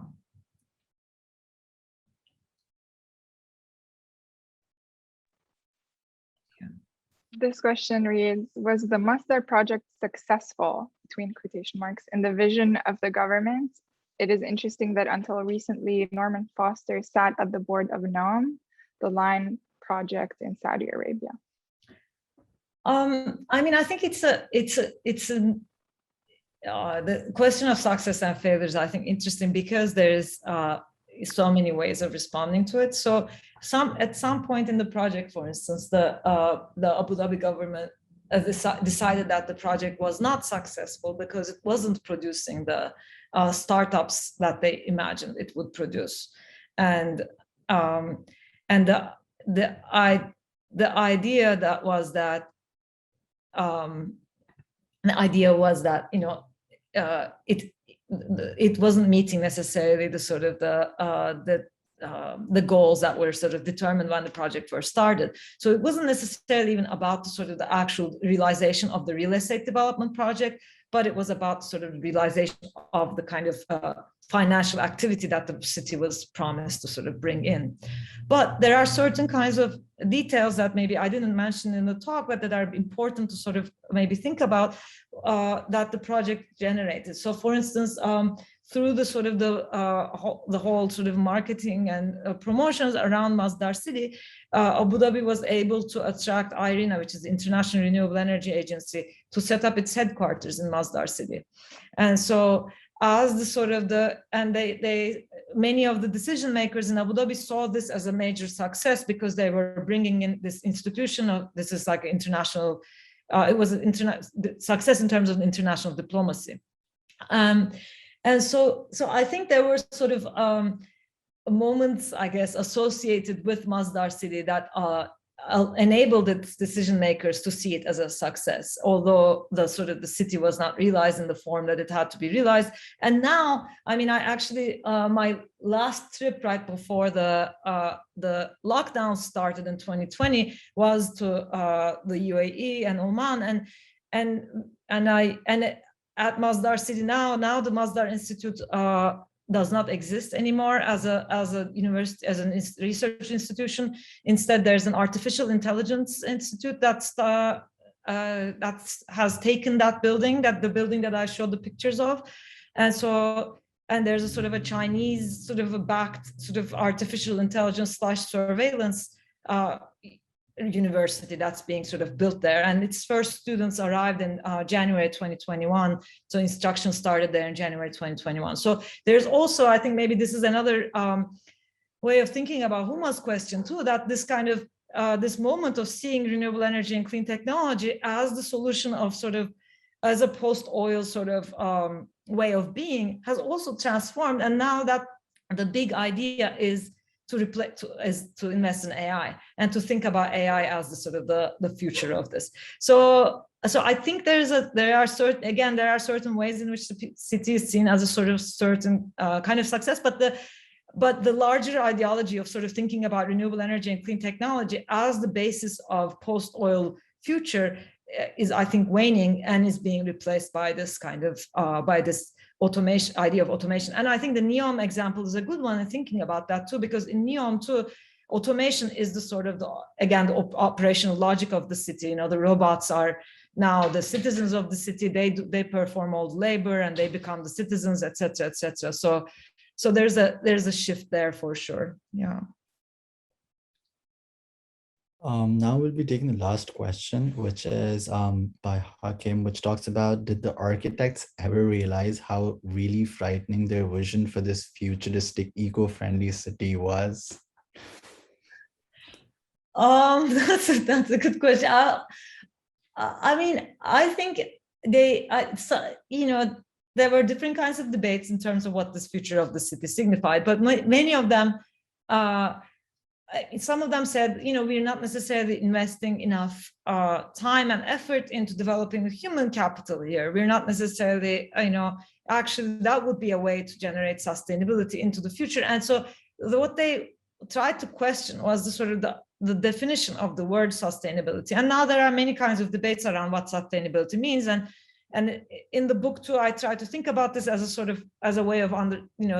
This question reads, was the Masdar project successful, between quotation marks, in the vision of the government? It is interesting that until recently, Norman Foster sat at the board of NAM, the line project in Saudi Arabia. I mean, I think the question of success and failures, I think, interesting because there's so many ways of responding to it. So at some point in the project, for instance, the Abu Dhabi government decided that the project was not successful because it wasn't producing the startups that they imagined it would produce, and the idea was that you know, it wasn't meeting necessarily the sort of the goals that were sort of determined when the project first started. So it wasn't necessarily even about the sort of the actual realization of the real estate development project, but it was about sort of realization of the kind of financial activity that the city was promised to sort of bring in. But there are certain kinds of details that maybe I didn't mention in the talk, but that are important to sort of maybe think about that the project generated. So for instance, through the sort of the whole sort of marketing and promotions around Masdar City, Abu Dhabi was able to attract IRENA, which is the International Renewable Energy Agency, to set up its headquarters in Masdar City. And so as the sort of many of the decision makers in Abu Dhabi saw this as a major success because they were bringing in this institution this is like international, it was an success in terms of international diplomacy. And so I think there were sort of moments, I guess, associated with Masdar City that enabled its decision makers to see it as a success, although the city was not realized in the form that it had to be realized. And now, I mean, I actually, my last trip right before the lockdown started in 2020 was to the UAE and Oman, and at Masdar City now the Masdar Institute does not exist anymore as a university, as a research institution. Instead, there's an artificial intelligence institute that has taken that building, the building that I showed the pictures of, and there's a sort of a Chinese sort of a backed sort of artificial intelligence / surveillance university that's being sort of built there, and its first students arrived in January 2021. So instruction started there in January 2021. So there's also, I think maybe this is another way of thinking about Huma's question too, that this kind of this moment of seeing renewable energy and clean technology as the solution of sort of as a post-oil sort of way of being has also transformed, and now that the big idea is to invest in AI and to think about AI as the sort of the future of this. So I think there are certain ways in which the city is seen as a sort of certain kind of success, but the larger ideology of sort of thinking about renewable energy and clean technology as the basis of post-oil future is, I think, waning and is being replaced by this kind of by this idea of automation. And I think the NEOM example is a good one in thinking about that too, because in NEOM too, automation is the sort of again the operational logic of the city. You know, the robots are now the citizens of the city. They perform all the labor and they become the citizens, etc., etc. So there's a shift there for sure. Yeah. Now we'll be taking the last question, which is by Hakim, which talks about, did the architects ever realize how really frightening their vision for this futuristic, eco-friendly city was? That's a good question. I mean, I think you know, there were different kinds of debates in terms of what this future of the city signified, but many of them, some of them said, you know, we're not necessarily investing enough time and effort into developing the human capital here. We're not necessarily, you know, actually that would be a way to generate sustainability into the future. And so what they tried to question was the sort of the definition of the word sustainability. And now there are many kinds of debates around what sustainability means. And in the book too, I try to think about this as a sort of, as a way of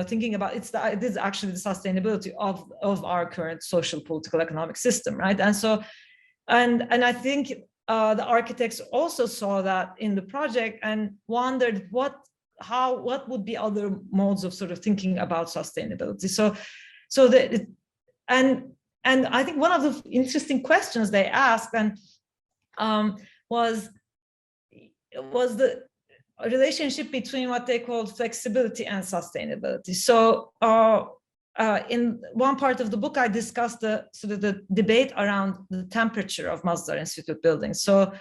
thinking about it is actually the sustainability of our current social, political, economic system, right? And so, and I think the architects also saw that in the project and wondered what would be other modes of sort of thinking about sustainability. And I think one of the interesting questions they asked was the relationship between what they called flexibility and sustainability. So in one part of the book, I discussed the sort of the debate around the temperature of Masdar Institute buildings. So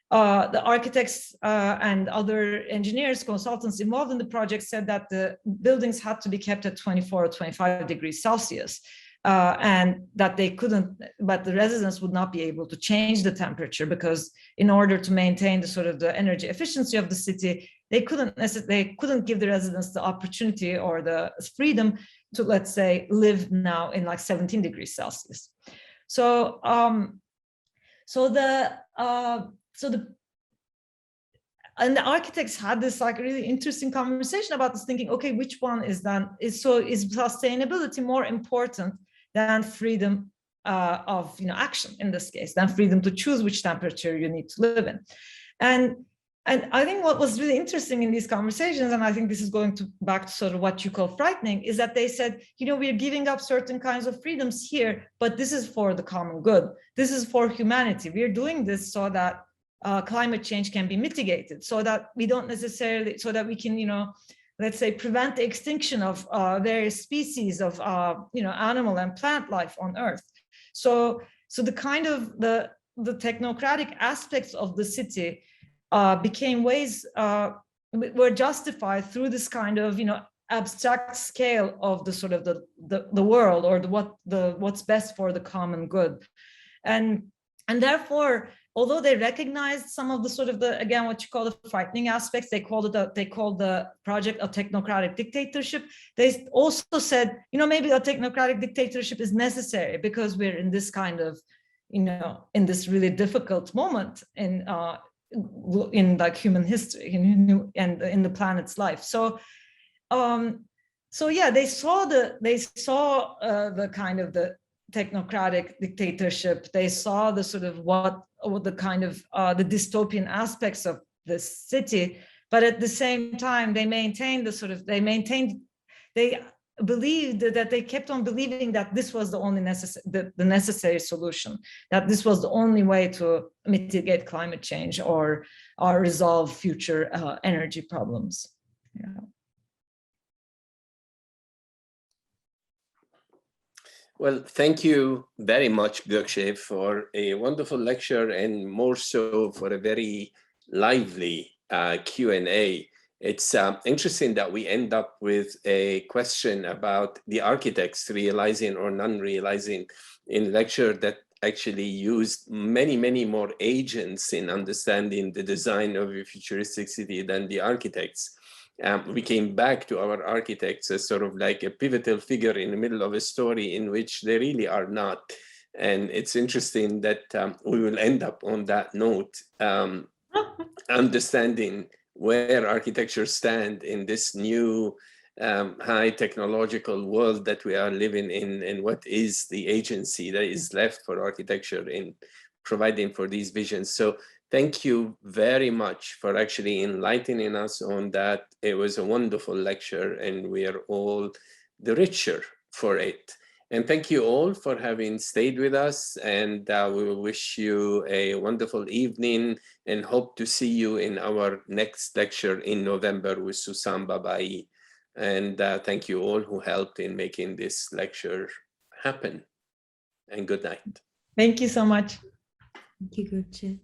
the architects and other engineers, consultants involved in the project said that the buildings had to be kept at 24 or 25 degrees Celsius. And that they couldn't, but the residents would not be able to change the temperature, because in order to maintain the sort of the energy efficiency of the city, they couldn't give the residents the opportunity or the freedom to, let's say, live now in like 17 degrees Celsius. So the architects had this like really interesting conversation about this, thinking, okay, which one is sustainability more important than freedom of action in this case, than freedom to choose which temperature you need to live in? And I think what was really interesting in these conversations, and I think this is going back to sort of what you call frightening, is that they said, we're giving up certain kinds of freedoms here, but this is for the common good. This is for humanity. We're doing this so that climate change can be mitigated, so that we don't necessarily, so that we can, let's say, prevent the extinction of various species of, animal and plant life on Earth. So the kind of the technocratic aspects of the city became ways, were justified through this kind of, abstract scale of the sort of the world, or what's best for the common good. And therefore, although they recognized some of the sort of again, what you call the frightening aspects, they called the project a technocratic dictatorship. They also said, maybe a technocratic dictatorship is necessary because we're in this kind of, in this really difficult moment in like human history and in the planet's life. So yeah, they saw the kind of the technocratic dictatorship. They saw the sort of what the kind of the dystopian aspects of this city, but at the same time they believed that they kept on believing that this was the only the necessary solution, that this was the only way to mitigate climate change or resolve future energy problems. Yeah. Well, thank you very much, Gökçe, for a wonderful lecture, and more so for a very lively Q&A. It's interesting that we end up with a question about the architects realizing or non-realizing in a lecture that actually used many, many more agents in understanding the design of a futuristic city than the architects. We came back to our architects as sort of like a pivotal figure in the middle of a story in which they really are not. And it's interesting that we will end up on that note, understanding where architecture stand in this new high technological world that we are living in, and what is the agency that is left for architecture in providing for these visions. So thank you very much for actually enlightening us on that. It was a wonderful lecture, and we are all the richer for it. And thank you all for having stayed with us, and we will wish you a wonderful evening and hope to see you in our next lecture in November with Susan Babai. And thank you all who helped in making this lecture happen. And good night. Thank you so much. Thank you, Gökçe.